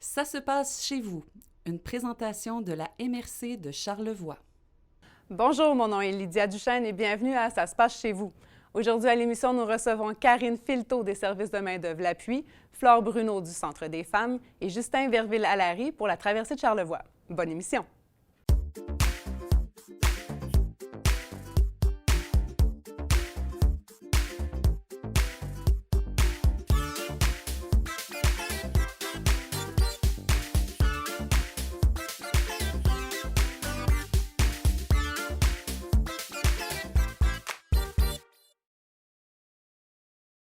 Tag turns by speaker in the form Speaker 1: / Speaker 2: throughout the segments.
Speaker 1: Ça se passe chez vous, une présentation de la MRC de Charlevoix.
Speaker 2: Bonjour, mon nom est Lydia Duchesne et bienvenue à Ça se passe chez vous. Aujourd'hui à l'émission, nous recevons Karine Filteau des services de main-d'œuvre L'Appui, Flore Bruno du Centre des femmes et Justin Verville-Allary pour la traversée de Charlevoix. Bonne émission!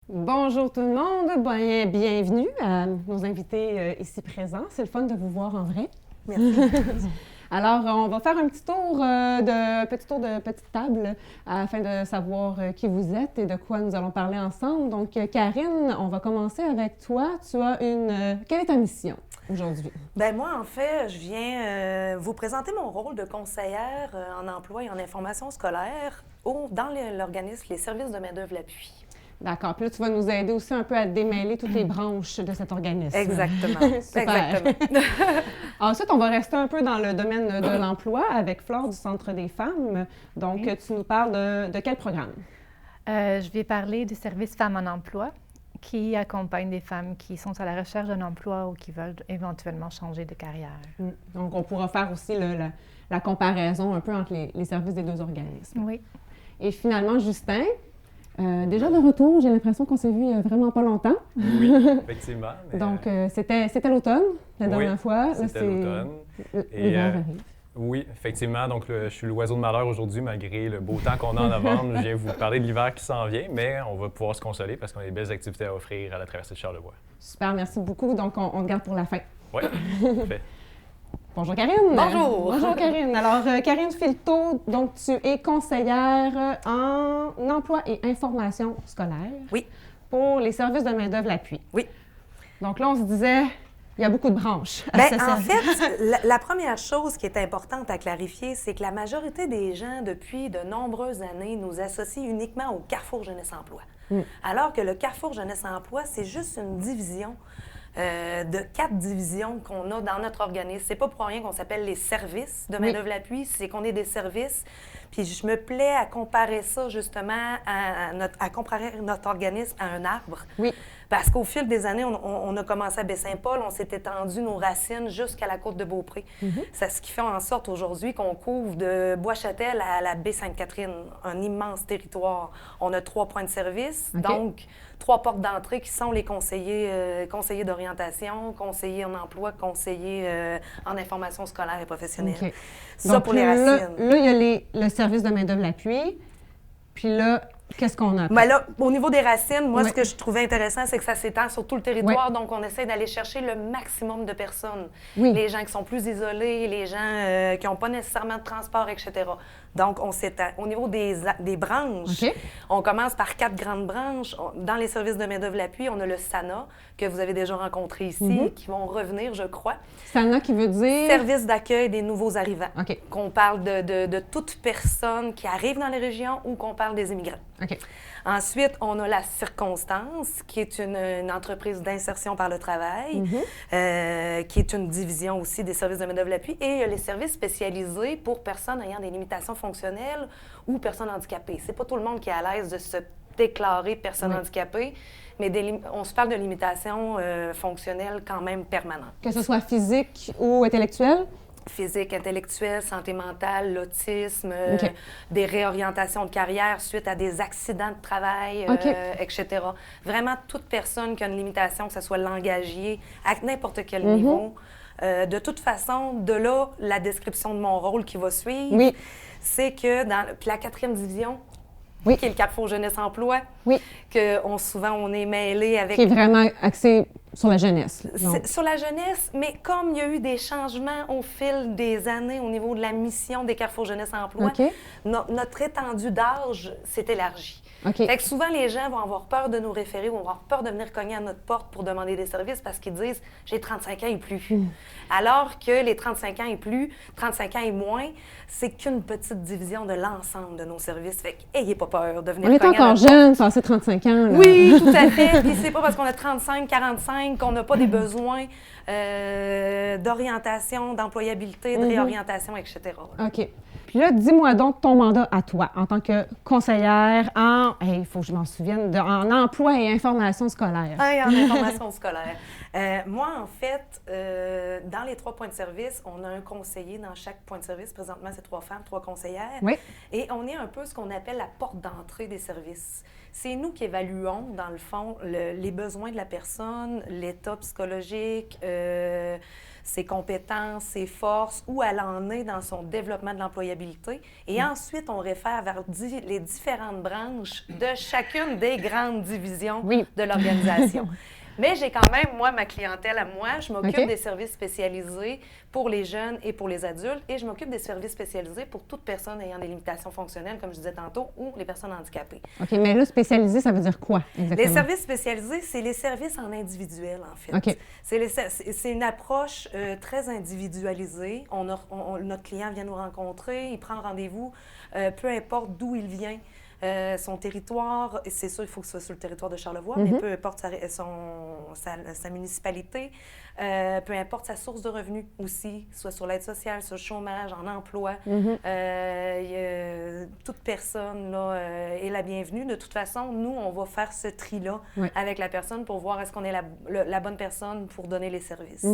Speaker 2: Bonjour tout le monde, bienvenue à nos invités ici présents. C'est le fun de vous voir en vrai.
Speaker 3: Merci.
Speaker 2: Alors, on va faire un petit tour de petite table afin de savoir qui vous êtes et de quoi nous allons parler ensemble. Donc, Karine, on va commencer avec toi. Tu as quelle est ta mission aujourd'hui?
Speaker 3: Bien, moi, en fait, je viens vous présenter mon rôle de conseillère en emploi et en information scolaire dans l'organisme Les services de main-d'œuvre L'Appui.
Speaker 2: D'accord. Puis là, tu vas nous aider aussi un peu à démêler toutes les branches de cet organisme.
Speaker 3: Exactement.
Speaker 2: Super.
Speaker 3: Exactement.
Speaker 2: Ensuite, on va rester un peu dans le domaine de l'emploi avec Flore du Centre des femmes. Donc,
Speaker 4: Oui.
Speaker 2: tu nous parles de quel programme?
Speaker 4: Je vais parler du service Femmes en emploi qui accompagne des femmes qui sont à la recherche d'un emploi ou qui veulent éventuellement changer de carrière.
Speaker 2: Donc, on pourra faire aussi la comparaison un peu entre les services des deux organismes.
Speaker 4: Oui.
Speaker 2: Et finalement, Justin, déjà de retour, j'ai l'impression qu'on s'est vu il y a vraiment pas longtemps.
Speaker 5: Oui, effectivement. Mais,
Speaker 2: Donc, c'était l'automne, la dernière fois. Là,
Speaker 5: c'était l'automne.
Speaker 2: L'hiver arrive.
Speaker 5: Oui, effectivement. Donc, je suis l'oiseau de malheur aujourd'hui, malgré le beau temps qu'on a en novembre. Je viens vous parler de l'hiver qui s'en vient, mais on va pouvoir se consoler parce qu'on a des belles activités à offrir à la traversée de Charlevoix.
Speaker 2: Super, merci beaucoup. Donc, on te garde pour la fin.
Speaker 5: Oui, parfait.
Speaker 2: Bonjour Karine.
Speaker 3: Bonjour.
Speaker 2: Bonjour Karine. Alors, Karine Filteau, donc tu es conseillère en emploi et information scolaire.
Speaker 3: Oui.
Speaker 2: Pour les services de main-d'œuvre L'Appui.
Speaker 3: Oui.
Speaker 2: Donc là, on se disait, il y a beaucoup de branches.
Speaker 3: Bien, en fait, la première chose qui est importante à clarifier, c'est que la majorité des gens, depuis de nombreuses années, nous associent uniquement au Carrefour Jeunesse-Emploi. Alors que le Carrefour Jeunesse-Emploi, c'est juste une division de 4 divisions qu'on a dans notre organisme. C'est pas pour rien qu'on s'appelle les services de main-d'œuvre L'Appui, c'est qu'on est des services. Puis je me plais à comparer ça justement à comparer notre organisme à un arbre.
Speaker 2: Oui.
Speaker 3: Parce qu'au fil des années, on a commencé à Baie-Saint-Paul, on s'est étendu nos racines jusqu'à la côte de Beaupré. C'est ce qui fait en sorte aujourd'hui qu'on couvre de Bois-Châtel à la Baie-Sainte-Catherine, un immense territoire. On a 3 points de service, donc 3 portes d'entrée qui sont les conseillers d'orientation, conseillers en emploi, conseillers en information scolaire et professionnelle.
Speaker 2: OK.
Speaker 3: Ça
Speaker 2: Donc,
Speaker 3: pour les
Speaker 2: là,
Speaker 3: racines.
Speaker 2: il y a le service de main-d'œuvre L'Appui. Puis là, qu'est-ce qu'on a?
Speaker 3: Mais là, au niveau des racines, moi,
Speaker 2: Oui.
Speaker 3: ce que je trouvais intéressant, c'est que ça s'étend sur tout le territoire. Donc, on essaie d'aller chercher le maximum de personnes.
Speaker 2: Oui.
Speaker 3: Les gens qui sont plus isolés, les gens qui n'ont pas nécessairement de transport, etc. Donc, on s'étend. Au niveau des branches,
Speaker 2: OK.
Speaker 3: on commence par 4 grandes branches. Dans les services de main-d'œuvre L'Appui, on a le SANA, que vous avez déjà rencontré ici, qui vont revenir, je crois.
Speaker 2: SANA qui veut dire...
Speaker 3: Service d'accueil des nouveaux arrivants.
Speaker 2: OK.
Speaker 3: Qu'on parle de toute personne qui arrive dans les régions ou qu'on parle des immigrants.
Speaker 2: OK.
Speaker 3: Ensuite, on a la Circonstance, qui est une entreprise d'insertion par le travail, qui est une division aussi des services de main-d'œuvre L'Appui, et il y a les services spécialisés pour personnes ayant des limitations fonctionnelles ou personnes handicapées. C'est pas tout le monde qui est à l'aise de se déclarer personne handicapée, mais on se parle de limitations fonctionnelles quand même permanentes.
Speaker 2: Que ce soit physique ou intellectuel?
Speaker 3: Physique, intellectuelle, santé mentale, l'autisme,
Speaker 2: OK.
Speaker 3: des réorientations de carrière suite à des accidents de travail,
Speaker 2: OK.
Speaker 3: etc. Vraiment, toute personne qui a une limitation, que ce soit langagier, à n'importe quel niveau. De toute façon, de là, la description de mon rôle qui va suivre,
Speaker 2: Oui.
Speaker 3: c'est que puis la 4e division,
Speaker 2: Oui.
Speaker 3: qui est le Carrefour Jeunesse-Emploi,
Speaker 2: Oui.
Speaker 3: que souvent on est mêlé avec...
Speaker 2: Qui est vraiment axé sur la jeunesse. là. Donc,
Speaker 3: C'est sur la jeunesse, mais comme il y a eu des changements au fil des années au niveau de la mission des Carrefour Jeunesse-Emploi,
Speaker 2: OK.
Speaker 3: notre étendue d'âge s'est élargie.
Speaker 6: OK.
Speaker 3: Fait que souvent, les gens vont avoir peur de nous référer ou vont avoir peur de venir cogner à notre porte pour demander des services parce qu'ils disent « j'ai 35 ans et plus Alors que les 35 ans et plus, 35 ans et moins, c'est qu'une petite division de l'ensemble de nos services. Fait qu'ayez pas peur de venir
Speaker 6: On est
Speaker 3: cogner à
Speaker 6: encore
Speaker 3: notre porte.
Speaker 6: jeune, passé 35 ans. Là.
Speaker 3: Oui, tout à fait. Puis c'est pas parce qu'on a 35, 45 qu'on n'a pas des besoins d'orientation, d'employabilité, de réorientation, etc. là.
Speaker 6: OK. Puis là, dis-moi donc ton mandat à toi, en tant que conseillère en, il faut que je m'en souvienne, en emploi et information scolaire.
Speaker 3: Ah, et en information scolaire. Moi, en fait, dans les 3 points de service, on a un conseiller dans chaque point de service. Présentement, c'est 3 femmes, 3 conseillères.
Speaker 6: Oui.
Speaker 3: Et on est un peu ce qu'on appelle la porte d'entrée des services. C'est nous qui évaluons, dans le fond, les besoins de la personne, l'état psychologique, ses compétences, ses forces, où elle en est dans son développement de l'employabilité. Et ensuite, on réfère vers les différentes branches de chacune des grandes divisions de l'organisation. Mais j'ai quand même, moi, ma clientèle à moi. Je m'occupe des services spécialisés pour les jeunes et pour les adultes et je m'occupe des services spécialisés pour toute personne ayant des limitations fonctionnelles, comme je disais tantôt, ou les personnes handicapées.
Speaker 6: OK, mais là, spécialisé, ça veut dire quoi exactement?
Speaker 3: Les services spécialisés, c'est les services en individuel, en fait.
Speaker 6: OK.
Speaker 3: C'est une approche très individualisée. Notre client vient nous rencontrer, il prend rendez-vous, peu importe d'où il vient. Son territoire, c'est sûr, il faut que ce soit sur le territoire de Charlevoix, mais peu importe sa municipalité, peu importe sa source de revenus aussi, soit sur l'aide sociale, sur le chômage, en emploi. Toute personne là, est la bienvenue. De toute façon, nous, on va faire ce tri-là avec la personne pour voir est-ce qu'on est la bonne personne pour donner les services.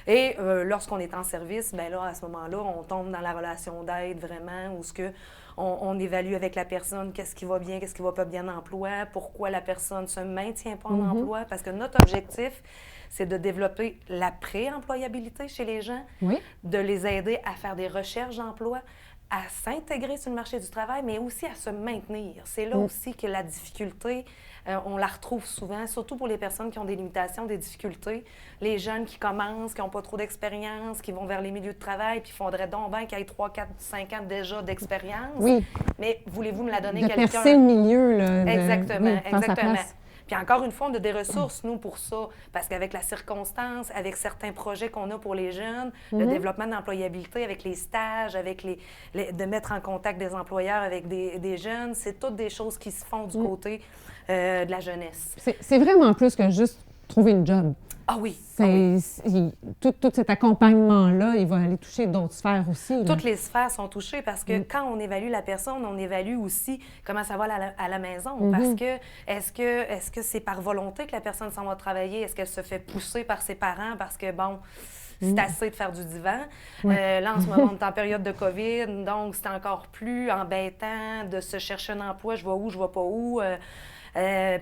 Speaker 3: Et lorsqu'on est en service, bien là, à ce moment-là, on tombe dans la relation d'aide vraiment, où ce que on évalue avec la personne qu'est-ce qui va bien, qu'est-ce qui va pas bien en emploi, pourquoi la personne ne se maintient pas en emploi, parce que notre objectif, c'est de développer la pré-employabilité chez les gens, de les aider à faire des recherches d'emploi, à s'intégrer sur le marché du travail, mais aussi à se maintenir. C'est là aussi que la difficulté, on la retrouve souvent, surtout pour les personnes qui ont des limitations, des difficultés. Les jeunes qui commencent, qui n'ont pas trop d'expérience, qui vont vers les milieux de travail, puis il faudrait donc bien qu'ils aient 3, 4, 5 ans déjà d'expérience.
Speaker 6: Oui.
Speaker 3: Mais voulez-vous me la donner
Speaker 6: de
Speaker 3: quelqu'un?
Speaker 6: percer le milieu, là.
Speaker 3: Exactement,
Speaker 6: faire sa
Speaker 3: exactement.
Speaker 6: place.
Speaker 3: Puis encore une fois, on a des ressources, nous, pour ça, parce qu'avec la circonstance, avec certains projets qu'on a pour les jeunes, le développement de l'employabilité, avec les stages, avec de mettre en contact des employeurs avec des jeunes, c'est toutes des choses qui se font du côté de la jeunesse.
Speaker 6: C'est vraiment plus que juste trouver une job.
Speaker 3: Ah oui.
Speaker 6: Tout cet accompagnement-là, il va aller toucher d'autres sphères aussi. Là.
Speaker 3: Toutes les sphères sont touchées parce que quand on évalue la personne, on évalue aussi comment ça va à la maison. Parce que est-ce que c'est par volonté que la personne s'en va travailler? Est-ce qu'elle se fait pousser par ses parents parce que, bon, c'est assez de faire du divan? Là, en ce moment, on est en période de COVID, donc c'est encore plus embêtant de se chercher un emploi. Je vais où, je vais pas où?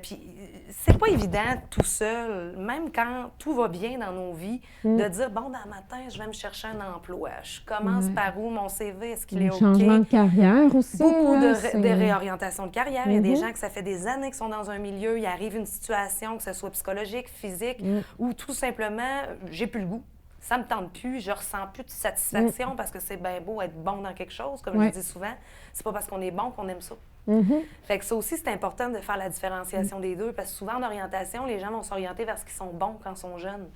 Speaker 3: Puis c'est pas évident tout seul, même quand tout va bien dans nos vies, de dire, bon, dans le matin, je vais me chercher un emploi. Je commence par où? Mon CV, est-ce qu'il est OK?
Speaker 6: Changement de carrière aussi.
Speaker 3: Beaucoup
Speaker 6: là,
Speaker 3: de réorientation de carrière. Il y a des gens que ça fait des années qu'ils sont dans un milieu, il arrive une situation, que ce soit psychologique, physique, ou tout simplement, j'ai plus le goût. Ça me tente plus, je ressens plus de satisfaction parce que c'est bien beau être bon dans quelque chose, comme je dis souvent. C'est pas parce qu'on est bon qu'on aime ça. Fait que ça aussi, c'est important de faire la différenciation des deux parce que souvent, en orientation, les gens vont s'orienter vers ce qu'ils sont bons quand ils sont jeunes.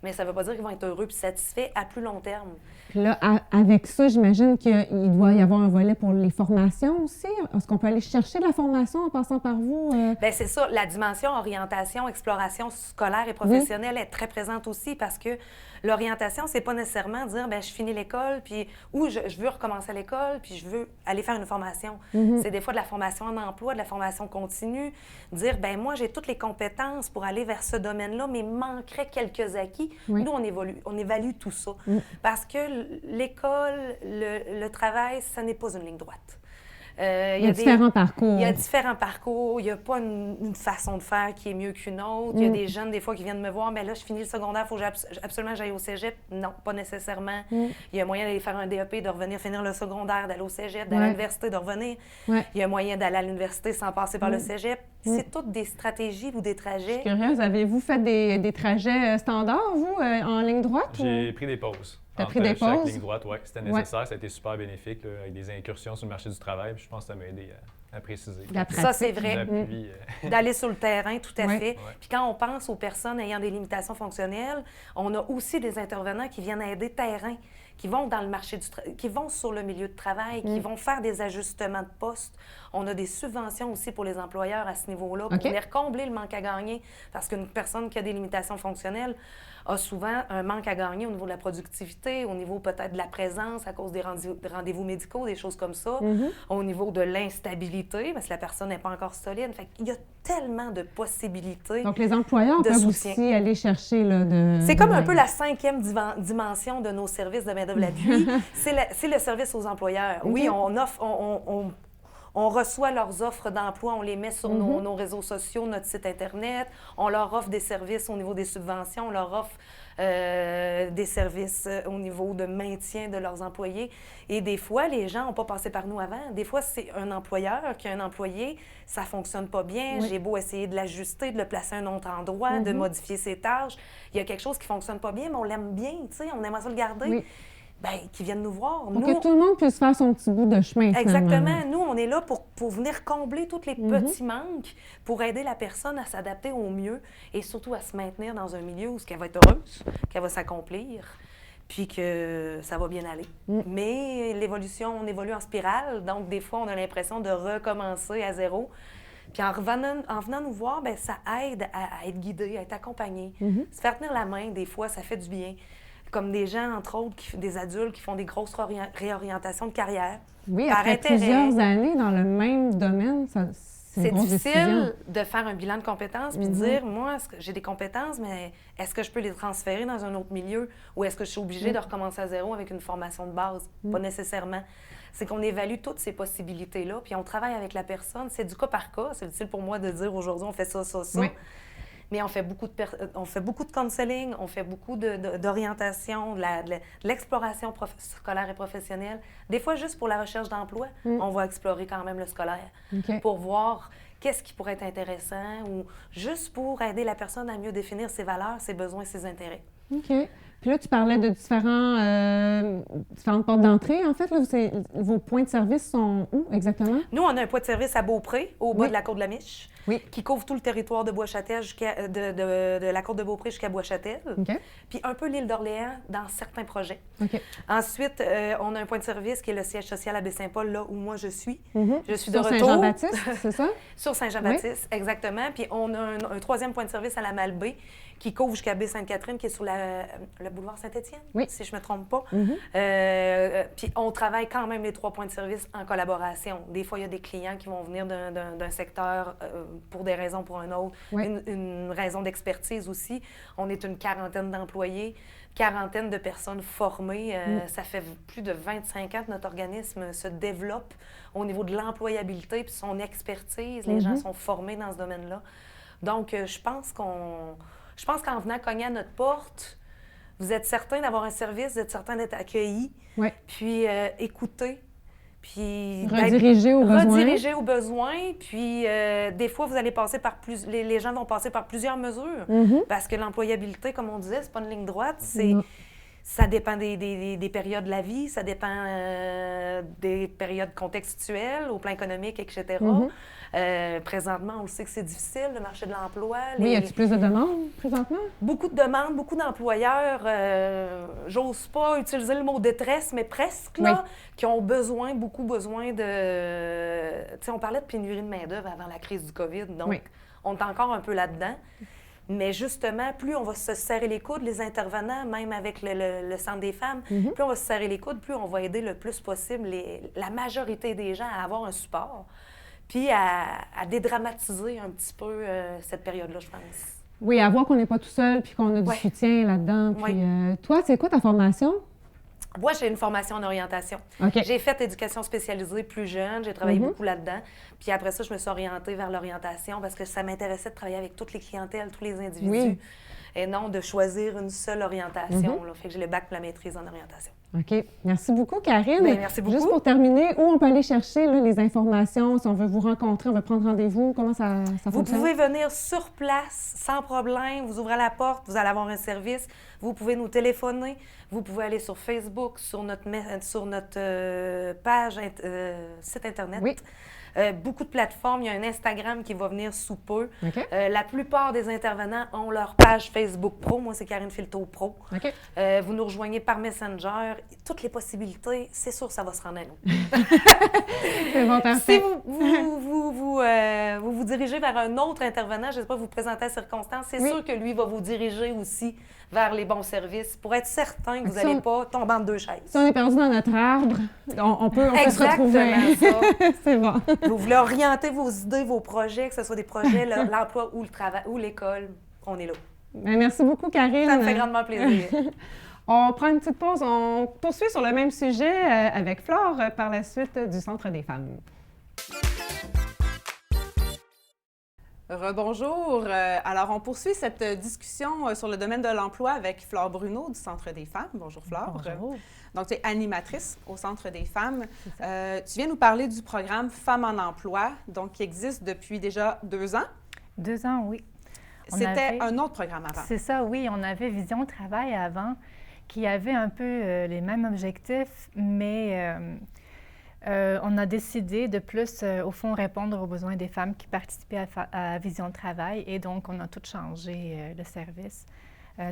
Speaker 3: Mais ça ne veut pas dire qu'ils vont être heureux et satisfaits à plus long terme.
Speaker 6: Puis là, avec ça, j'imagine qu'il doit y avoir un volet pour les formations aussi. Est-ce qu'on peut aller chercher de la formation en passant par vous?
Speaker 3: Bien, c'est ça. La dimension orientation, exploration scolaire et professionnelle est très présente aussi parce que l'orientation, c'est pas nécessairement dire, bien, je finis l'école, puis ou je veux recommencer à l'école, puis je veux aller faire une formation. C'est des fois de la formation en emploi, de la formation continue. Dire, bien, moi, j'ai toutes les compétences pour aller vers ce domaine-là, mais il manquerait quelques acquis. Nous, on évalue tout ça. Parce que l'école, le travail, ça n'est pas une ligne droite.
Speaker 6: Il y a différents parcours.
Speaker 3: Il y a différents parcours. Il n'y a pas une façon de faire qui est mieux qu'une autre. Il y a des jeunes, des fois, qui viennent me voir, mais là, je finis le secodaire, il faut que absolument j'aille au cégep. Non, pas nécessairement. Il y a moyen d'aller faire un DEP, de revenir finir le secondaire, d'aller au cégep, d'aller à l'université, de revenir. Il y a moyen d'aller à l'université sans passer par le cégep. C'est toutes des stratégies ou des trajets.
Speaker 6: Je suis curieuse, avez-vous fait des trajets standards, vous, en ligne droite?
Speaker 5: J'ai pris des pauses.
Speaker 6: T'as pris des pauses?
Speaker 5: Chaque ligne droite, oui. C'était nécessaire. Ça a été super bénéfique, là, avec des incursions sur le marché du travail. Puis je pense que ça m'a aidé à préciser.
Speaker 6: La
Speaker 3: Ça, c'est vrai.
Speaker 5: L'appui,
Speaker 3: D'aller sur le terrain, tout à
Speaker 6: Ouais.
Speaker 3: fait.
Speaker 5: Ouais.
Speaker 3: Puis quand on pense aux personnes ayant des limitations fonctionnelles, on a aussi des intervenants qui viennent aider terrain, qui vont dans le marché qui vont sur le milieu de travail, qui vont faire des ajustements de poste. On a des subventions aussi pour les employeurs à ce niveau-là pour
Speaker 6: OK.
Speaker 3: venir combler le manque à gagner. Parce qu'une personne qui a des limitations fonctionnelles a souvent un manque à gagner au niveau de la productivité, au niveau peut-être de la présence à cause des rendez-vous médicaux, des choses comme ça, au niveau de l'instabilité, parce que la personne n'est pas encore solide. Fait qu'il y a tellement de possibilités.
Speaker 6: Donc, les employeurs
Speaker 3: de
Speaker 6: peuvent
Speaker 3: soutien.
Speaker 6: aussi aller chercher là, de...
Speaker 3: C'est comme un
Speaker 6: de-
Speaker 3: peu la 5e dimension de nos services de main-d'œuvre l'appui. C'est le service aux employeurs. Oui, on offre, on reçoit leurs offres d'emploi, on les met sur nos réseaux sociaux, notre site Internet. On leur offre des services au niveau des subventions, on leur offre des services au niveau de maintien de leurs employés. Et des fois, les gens n'ont pas passé par nous avant. Des fois, c'est un employeur qui a un employé, ça ne fonctionne pas bien.
Speaker 6: Oui.
Speaker 3: J'ai beau essayer de l'ajuster, de le placer à un autre endroit, de modifier ses tâches. Il y a quelque chose qui ne fonctionne pas bien, mais on l'aime bien, tu sais, on aimerait ça le garder.
Speaker 6: Oui.
Speaker 3: Bien, qu'ils viennent nous voir.
Speaker 6: Pour
Speaker 3: Nous,
Speaker 6: que tout le monde puisse faire son petit bout de chemin, finalement.
Speaker 3: exactement. Nous, on est là pour venir combler tous les petits manques, pour aider la personne à s'adapter au mieux et surtout à se maintenir dans un milieu où elle va être heureuse, qu'elle va s'accomplir, puis que ça va bien aller. Mais l'évolution, on évolue en spirale, donc des fois, on a l'impression de recommencer à zéro. Puis en venant nous voir, bien, ça aide à être guidé, à être accompagné. Se faire tenir la main, des fois, ça fait du bien. Comme des gens, entre autres, des adultes qui font des grosses réorientations de carrière.
Speaker 6: Oui,
Speaker 3: par
Speaker 6: après
Speaker 3: intérêt.
Speaker 6: plusieurs années dans le même domaine, c'est
Speaker 3: C'est
Speaker 6: une grosse
Speaker 3: difficile
Speaker 6: décision.
Speaker 3: de faire un bilan de compétences puis de dire, moi, est-ce que j'ai des compétences, mais est-ce que je peux les transférer dans un autre milieu ou est-ce que je suis obligée de recommencer à zéro avec une formation de base? Pas nécessairement. C'est qu'on évalue toutes ces possibilités-là, puis on travaille avec la personne. C'est du cas par cas. C'est difficile pour moi de dire, aujourd'hui, on fait ça, ça, ça.
Speaker 6: Oui.
Speaker 3: Mais on fait beaucoup de counseling, on fait beaucoup d'orientation, de l'exploration scolaire et professionnelle. Des fois, juste pour la recherche d'emploi, on va explorer quand même le scolaire
Speaker 6: OK.
Speaker 3: pour voir qu'est-ce qui pourrait être intéressant ou juste pour aider la personne à mieux définir ses valeurs, ses besoins, ses intérêts.
Speaker 6: OK. Puis là, tu parlais de différentes portes d'entrée. En fait, là, vos points de service sont où exactement?
Speaker 3: Nous, on a un point de service à Beaupré, au bas de la Côte de la Miche, qui couvre tout le territoire de Bois-Châtel de la Côte de Beaupré jusqu'à Bois-Châtel.
Speaker 6: OK.
Speaker 3: Puis un peu l'île d'Orléans dans certains projets.
Speaker 6: OK.
Speaker 3: Ensuite, on a un point de service qui est le siège social à Baie-Saint-Paul, là où moi je suis. Je suis de
Speaker 6: Sur
Speaker 3: retour.
Speaker 6: Saint-Jean-Baptiste, c'est ça?
Speaker 3: Sur Saint-Jean-Baptiste, exactement. Puis on a un troisième point de service à la Malbaie qui couvre jusqu'à Baie-Sainte-Catherine, qui est sur le boulevard Saint-Étienne, si je ne me trompe pas. Puis on travaille quand même les 3 points de service en collaboration. Des fois, il y a des clients qui vont venir d'un secteur pour des raisons pour un autre, une raison d'expertise aussi. On est une quarantaine d'employés, quarantaine de personnes formées. Ça fait plus de 25 ans que notre organisme se développe au niveau de l'employabilité puis son expertise. Les gens sont formés dans ce domaine-là. Donc, je pense qu'en venant cogner à notre porte, vous êtes certain d'avoir un service, vous êtes certain d'être accueilli, puis écouté, puis
Speaker 6: Rediriger aux besoins.
Speaker 3: rediriger aux besoins. Puis des fois, vous allez passer par les gens vont passer par plusieurs mesures parce que l'employabilité, comme on disait, c'est pas une ligne droite, ça dépend des périodes de la vie, ça dépend des périodes contextuelles, au plan économique, etc. Présentement, on le sait que c'est difficile, le marché de l'emploi.
Speaker 6: Oui, y a-t-il plus de demandes présentement?
Speaker 3: Beaucoup de demandes, beaucoup d'employeurs, j'ose pas utiliser le mot détresse, mais presque, là, qui ont beaucoup besoin de... Tu sais, on parlait de pénurie de main-d'œuvre avant la crise du COVID, donc on est encore un peu là-dedans. Mais justement, plus on va se serrer les coudes, les intervenants, même avec le Centre des femmes, plus on va se serrer les coudes, plus on va aider le plus possible la majorité des gens à avoir un support, puis à dédramatiser un petit peu cette période-là, je pense.
Speaker 6: Oui, à voir qu'on n'est pas tout seul puis qu'on a du soutien là-dedans. Puis, toi, c'est quoi ta formation?
Speaker 3: Moi, j'ai une formation en orientation.
Speaker 6: OK.
Speaker 3: J'ai fait éducation spécialisée plus jeune, j'ai travaillé beaucoup là-dedans. Puis après ça, je me suis orientée vers l'orientation parce que ça m'intéressait de travailler avec toutes les clientèles, tous les individus, et non de choisir une seule orientation. Là. Fait que j'ai le bac pour la maîtrise en orientation.
Speaker 6: OK. Merci beaucoup, Karine.
Speaker 3: Bien, merci beaucoup.
Speaker 6: Juste pour terminer, où on peut aller chercher là, les informations? Si on veut vous rencontrer, on veut prendre rendez-vous, comment ça
Speaker 3: Vous
Speaker 6: fonctionne?
Speaker 3: pouvez venir sur place sans problème. Vous ouvrez la porte, vous allez avoir un service. Vous pouvez nous téléphoner. Vous pouvez aller sur Facebook, sur notre page, site Internet.
Speaker 6: Oui.
Speaker 3: Beaucoup de plateformes. Il y a un Instagram qui va venir sous peu.
Speaker 6: OK.
Speaker 3: La plupart des intervenants ont leur page Facebook Pro. Moi, c'est Karine Filto Pro.
Speaker 6: OK.
Speaker 3: Vous nous rejoignez par Messenger. Toutes les possibilités, c'est sûr, ça va se rendre à nous.
Speaker 6: C'est bon,
Speaker 3: Si
Speaker 6: parfait.
Speaker 3: vous dirigez vers un autre intervenant, je ne sais pas, vous présentez à circonstance, c'est
Speaker 6: Oui.
Speaker 3: sûr que lui va vous diriger aussi vers les bons services pour être certain que vous
Speaker 6: Si
Speaker 3: n'allez
Speaker 6: on-
Speaker 3: pas tomber entre deux chaises.
Speaker 6: Si on est perdu dans notre arbre, on peut se retrouver.
Speaker 3: Exactement ça.
Speaker 6: C'est bon.
Speaker 3: Vous voulez orienter vos idées, vos projets, que ce soit des projets, l'emploi ou le travail ou l'école, on est là.
Speaker 6: Bien, merci beaucoup, Karine.
Speaker 3: Ça me fait grandement plaisir.
Speaker 6: On prend une petite pause. On poursuit sur le même sujet avec Flore par la suite du Centre des femmes.
Speaker 2: Rebonjour. Alors, on poursuit cette discussion sur le domaine de l'emploi avec Flore Bruno du Centre des femmes. Bonjour, Flore.
Speaker 4: Bonjour.
Speaker 2: Donc, tu es animatrice au Centre des femmes. Tu viens nous parler du programme Femmes en emploi, donc qui existe depuis déjà 2 ans.
Speaker 4: 2 ans, oui. On
Speaker 2: C'était
Speaker 4: avait-
Speaker 2: un autre programme avant.
Speaker 4: C'est ça, oui. On avait Vision Travail avant, qui avait un peu les mêmes objectifs, mais on a décidé de plus, au fond, répondre aux besoins des femmes qui participaient à Vision Travail, et donc on a tout changé le service.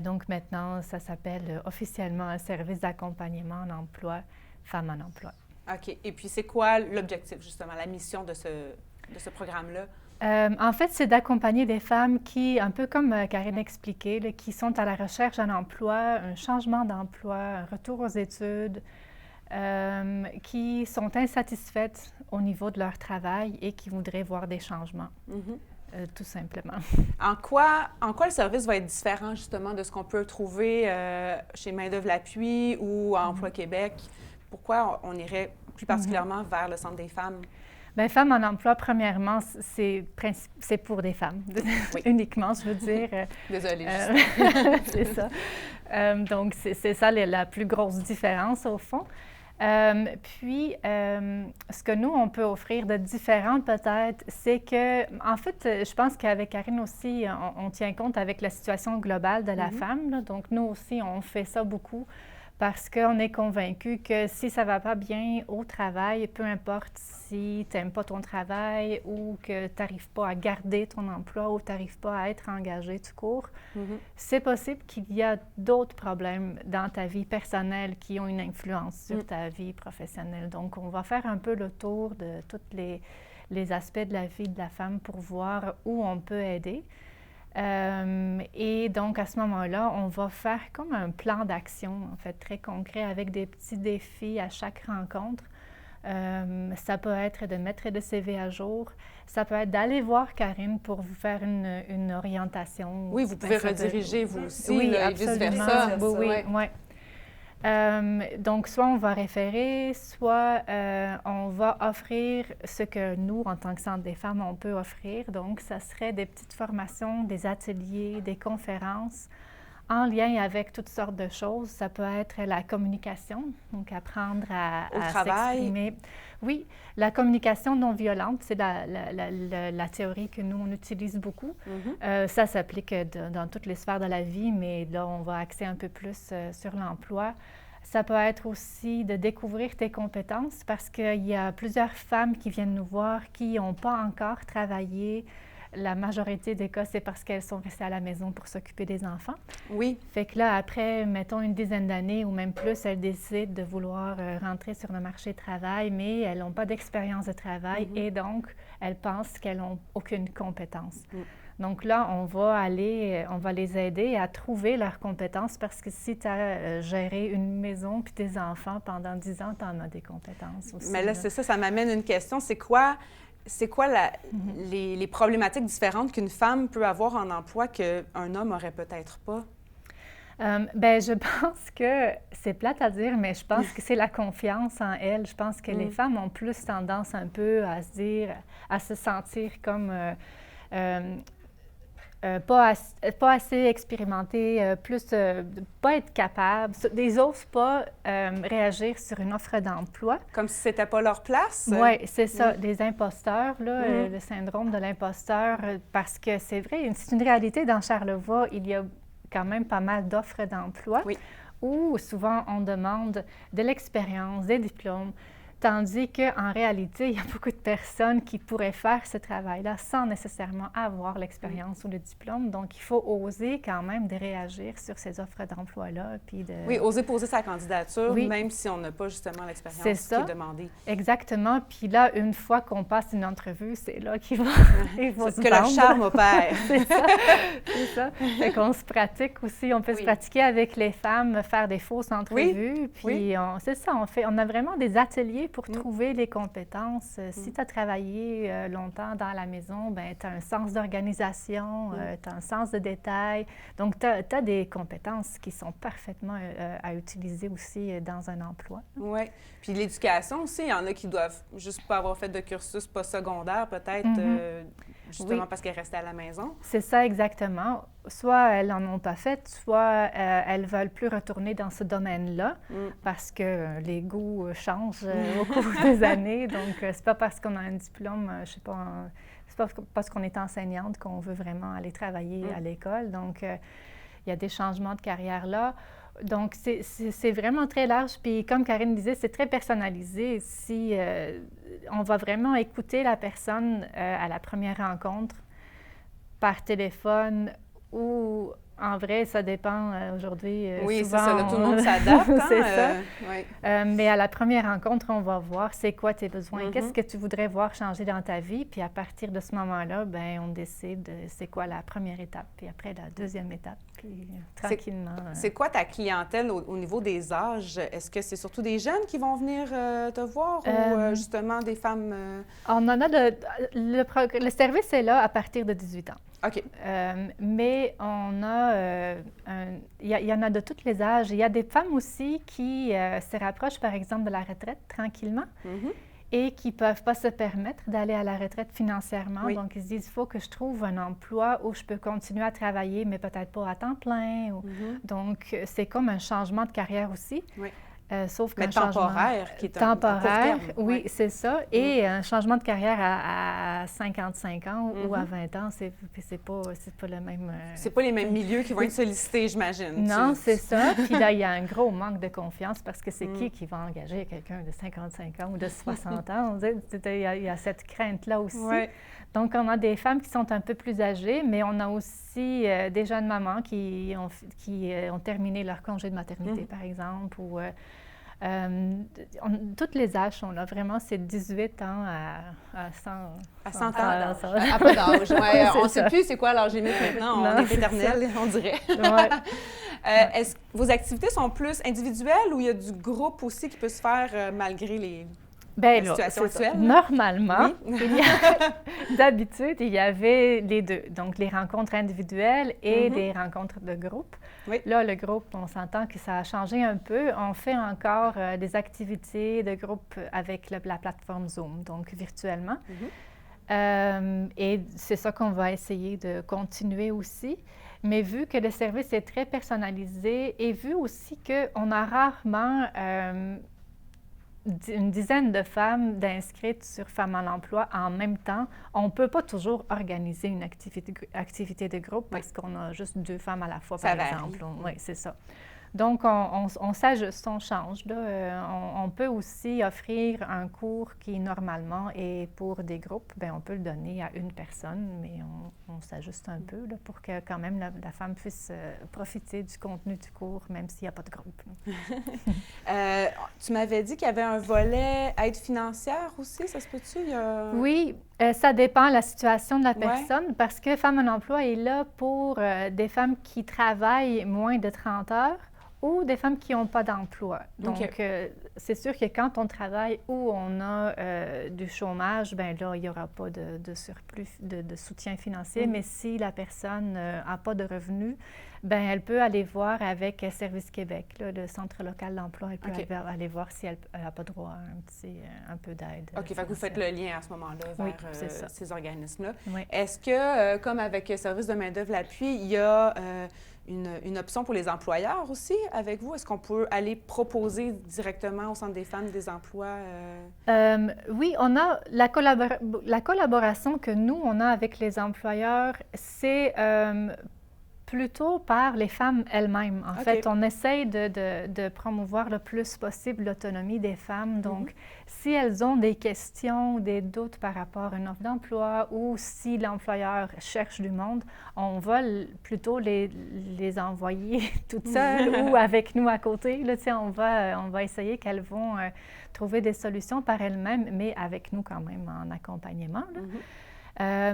Speaker 4: Donc maintenant, ça s'appelle officiellement un service d'accompagnement en emploi, Femmes en emploi.
Speaker 2: OK. Et puis, c'est quoi l'objectif, justement, la mission de ce programme-là?
Speaker 4: En fait, c'est d'accompagner des femmes qui, un peu comme Karine expliquait, là, qui sont à la recherche d'un emploi, un changement d'emploi, un retour aux études, qui sont insatisfaites au niveau de leur travail et qui voudraient voir des changements, tout simplement.
Speaker 2: En quoi le service va être différent, justement, de ce qu'on peut trouver chez Main-d'œuvre L'Appui ou à Emploi Québec? Pourquoi on irait plus particulièrement vers le Centre des femmes?
Speaker 4: Bien, Femmes en emploi, premièrement, c'est pour des femmes, uniquement, je veux dire.
Speaker 2: Désolée,
Speaker 4: C'est ça. Donc, c'est ça la plus grosse différence, au fond. Puis, ce que nous, on peut offrir de différent, peut-être, c'est que, en fait, je pense qu'avec Karine aussi, on tient compte avec la situation globale de la femme, là. Donc, nous aussi, on fait ça beaucoup parce qu'on est convaincu que si ça ne va pas bien au travail, peu importe si tu n'aimes pas ton travail ou que tu n'arrives pas à garder ton emploi ou tu n'arrives pas à être engagé tout court, c'est possible qu'il y a d'autres problèmes dans ta vie personnelle qui ont une influence sur ta vie professionnelle. Donc, on va faire un peu le tour de tous les aspects de la vie de la femme pour voir où on peut aider. Et donc, à ce moment-là, on va faire comme un plan d'action, en fait, très concret, avec des petits défis à chaque rencontre. Ça peut être de mettre le CV à jour. Ça peut être d'aller voir Karine pour vous faire une orientation.
Speaker 2: Oui, vous pouvez
Speaker 4: Ben, ça peut-
Speaker 2: rediriger vous aussi,
Speaker 4: Oui,
Speaker 2: là, et
Speaker 4: absolument.
Speaker 2: vice-versa.
Speaker 4: Oui,
Speaker 2: Ouais.
Speaker 4: oui. Donc, soit on va référer, soit on va offrir ce que nous, en tant que Centre des femmes, on peut offrir. Donc, ça serait des petites formations, des ateliers, des conférences en lien avec toutes sortes de choses. Ça peut être la communication, donc apprendre
Speaker 2: Au
Speaker 4: à
Speaker 2: travail.
Speaker 4: s'exprimer. Oui, la communication non violente, c'est la théorie que nous, on utilise beaucoup. Ça s'applique dans toutes les sphères de la vie, mais là, on va axer un peu plus sur l'emploi. Ça peut être aussi de découvrir tes compétences parce qu'il y a plusieurs femmes qui viennent nous voir qui n'ont pas encore travaillé. La majorité des cas, c'est parce qu'elles sont restées à la maison pour s'occuper des enfants.
Speaker 2: Oui.
Speaker 4: Fait que là, après, mettons une dizaine d'années ou même plus, elles décident de vouloir rentrer sur le marché du travail, mais elles n'ont pas d'expérience de travail et donc, elles pensent qu'elles n'ont aucune compétence. Donc là, on va les aider à trouver leurs compétences parce que si tu as géré une maison puis des enfants pendant 10 ans, tu en as des compétences aussi.
Speaker 2: Mais là, c'est ça m'amène une question. C'est quoi les problématiques différentes qu'une femme peut avoir en emploi qu'un homme aurait peut-être pas?
Speaker 4: Bien, je pense que c'est plate à dire, mais je pense que c'est la confiance en elles. Je pense que les femmes ont plus tendance un peu à se dire, à se sentir comme pas assez expérimentés, pas être capables, ils n'osent pas réagir sur une offre d'emploi.
Speaker 2: Comme si c'était pas leur place?
Speaker 4: Oui, c'est ça, des imposteurs, là, le syndrome de l'imposteur, parce que c'est vrai, c'est une réalité dans Charlevoix, il y a quand même pas mal d'offres d'emploi où souvent on demande de l'expérience, des diplômes, tandis qu'en réalité, il y a beaucoup de personnes qui pourraient faire ce travail-là sans nécessairement avoir l'expérience ou le diplôme. Donc, il faut oser quand même de réagir sur ces offres d'emploi-là.
Speaker 2: Oui, oser poser sa candidature, même si on n'a pas justement l'expérience qui est demandée.
Speaker 4: Exactement. Puis là, une fois qu'on passe une entrevue, c'est là qu'il va, il va se
Speaker 2: que le charme opère.
Speaker 4: C'est ça. C'est ça. Fait qu'on se pratique aussi. On peut se pratiquer avec les femmes, faire des fausses entrevues. Puis c'est ça, on a vraiment des ateliers pour trouver les compétences. Si tu as travaillé longtemps dans la maison, bien, tu as un sens d'organisation, tu as un sens de détail. Donc, tu as des compétences qui sont parfaitement à utiliser aussi dans un emploi.
Speaker 2: Oui. Puis l'éducation aussi, il y en a qui doivent juste pas avoir fait de cursus postsecondaire, peut-être, justement parce qu'elles restaient à la maison.
Speaker 4: C'est ça, exactement. Soit elles n'en ont pas fait, soit elles ne veulent plus retourner dans ce domaine-là parce que les goûts changent au cours des années. Donc, c'est pas parce qu'on a un diplôme, je sais pas, c'est pas parce qu'on est enseignante qu'on veut vraiment aller travailler à l'école. Donc, il y a des changements de carrière là. Donc, c'est vraiment très large. Puis, comme Karine disait, c'est très personnalisé. Si on va vraiment écouter la personne à la première rencontre par téléphone ou en vrai, ça dépend aujourd'hui.
Speaker 2: Oui,
Speaker 4: souvent,
Speaker 2: c'est ça. Là, tout le monde s'adapte.
Speaker 4: C'est ça. Mais à la première rencontre, on va voir c'est quoi tes besoins, qu'est-ce que tu voudrais voir changer dans ta vie. Puis à partir de ce moment-là, bien, on décide c'est quoi la première étape, puis après la deuxième étape, puis tranquillement.
Speaker 2: C'est quoi ta clientèle au niveau des âges? Est-ce que c'est surtout des jeunes qui vont venir te voir ou justement des femmes?
Speaker 4: On en a le service est là à partir de 18 ans.
Speaker 2: OK.
Speaker 4: Mais on a, il y en a de tous les âges. Il y a des femmes aussi qui se rapprochent, par exemple, de la retraite tranquillement et qui ne peuvent pas se permettre d'aller à la retraite financièrement. Donc, ils se disent, il faut que je trouve un emploi où je peux continuer à travailler, mais peut-être pas à temps plein. Donc, c'est comme un changement de carrière aussi.
Speaker 2: Oui.
Speaker 4: Sauf
Speaker 2: mais temporaire, qui est
Speaker 4: temporaire,
Speaker 2: terme.
Speaker 4: Oui, c'est ça. Et un changement de carrière à 55 ans ou à 20 ans, c'est pas le même...
Speaker 2: C'est pas les mêmes milieux qui vont être sollicités, j'imagine.
Speaker 4: Non, c'est ça. Puis là, il y a un gros manque de confiance parce que c'est qui va engager quelqu'un de 55 ans ou de 60 ans? Il y a cette crainte-là aussi.
Speaker 2: Ouais.
Speaker 4: Donc, on a des femmes qui sont un peu plus âgées, mais on a aussi des jeunes mamans qui ont terminé leur congé de maternité, par exemple, ou... toutes les âges sont là. Vraiment, c'est 18 ans à 100 ans.
Speaker 2: À 100 ans. À pas d'âge. Ouais, on ne sait plus c'est quoi l'âge limite maintenant. On est éternel, on dirait. Est-ce que vos activités sont plus individuelles ou il y a du groupe aussi qui peut se faire malgré les...
Speaker 4: Bien,
Speaker 2: la situation actuelle?
Speaker 4: Normalement, d'habitude, il y avait les deux. Donc, les rencontres individuelles et des rencontres de groupe.
Speaker 2: Oui.
Speaker 4: Là, le groupe, on s'entend que ça a changé un peu. On fait encore des activités de groupe avec la plateforme Zoom, donc virtuellement. Et c'est ça qu'on va essayer de continuer aussi. Mais vu que le service est très personnalisé et vu aussi qu'on a rarement... une dizaine de femmes d'inscrites sur Femmes en emploi en même temps. On ne peut pas toujours organiser une activité de groupe parce qu'on a juste 2 femmes à la fois, par exemple. Oui, c'est ça. Donc, on s'ajuste, on change. Là. On peut aussi offrir un cours qui, normalement, est pour des groupes. Bien, on peut le donner à une personne, mais on s'ajuste un peu là, pour que, quand même, la femme puisse profiter du contenu du cours, même s'il n'y a pas de groupe.
Speaker 2: Tu m'avais dit qu'il y avait un volet aide financière aussi, ça se peut-tu?
Speaker 4: Oui, ça dépend de la situation de la personne, parce que Femmes en emploi est là pour des femmes qui travaillent moins de 30 heures ou des femmes qui n'ont pas d'emploi. Donc,
Speaker 2: OK.
Speaker 4: c'est sûr que quand on travaille où on a du chômage, bien là, il n'y aura pas de surplus de soutien financier. Mais si la personne n'a pas de revenus, bien, elle peut aller voir avec Service Québec, là, le Centre local d'emploi. Elle peut aller voir si elle n'a pas droit à un peu d'aide.
Speaker 2: OK, fait que vous faites le lien à ce moment-là vers
Speaker 4: Oui, c'est ça.
Speaker 2: ces organismes-là.
Speaker 4: Oui.
Speaker 2: Est-ce que, comme avec Service de main-d'œuvre l'appui, il y a une option pour les employeurs aussi avec vous? Est-ce qu'on peut aller proposer directement au Centre des femmes des emplois?
Speaker 4: Oui, on a la collaboration que nous, on a avec les employeurs, c'est plutôt par les femmes elles-mêmes. En fait, on essaye de promouvoir le plus possible l'autonomie des femmes. Donc, si elles ont des questions, des doutes par rapport à une offre d'emploi ou si l'employeur cherche du monde, on va plutôt les envoyer toutes seules ou avec nous à côté. Là, on va essayer qu'elles vont trouver des solutions par elles-mêmes, mais avec nous quand même en accompagnement. Là.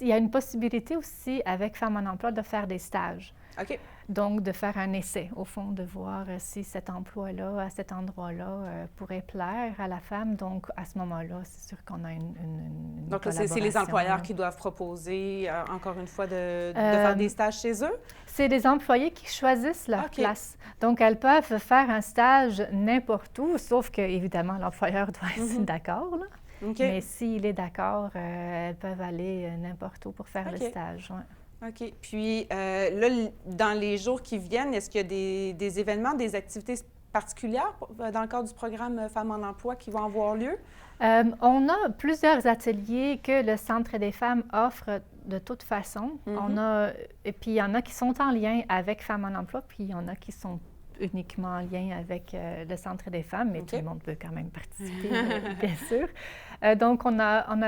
Speaker 4: Il y a une possibilité aussi, avec Femmes en emploi, de faire des stages.
Speaker 2: OK.
Speaker 4: Donc, de faire un essai, au fond, de voir si cet emploi-là, à cet endroit-là, pourrait plaire à la femme. Donc, à ce moment-là, c'est sûr qu'on a une
Speaker 2: Donc, là, c'est les employeurs qui doivent proposer, encore une fois, de faire des stages chez eux?
Speaker 4: C'est des employés qui choisissent leur place. Donc, elles peuvent faire un stage n'importe où, sauf que, évidemment, l'employeur doit être d'accord, là.
Speaker 2: Okay.
Speaker 4: Mais s'il est d'accord, elles peuvent aller n'importe où pour faire le stage. Ouais.
Speaker 2: OK. Puis là, dans les jours qui viennent, est-ce qu'il y a des événements, des activités particulières dans le cadre du programme Femmes en emploi qui vont avoir lieu?
Speaker 4: On a plusieurs ateliers que le Centre des femmes offre de toute façon. Et puis, il y en a qui sont en lien avec Femmes en emploi, puis il y en a qui sont uniquement en lien avec le Centre des femmes, mais tout le monde peut quand même participer, bien sûr. Donc, on a un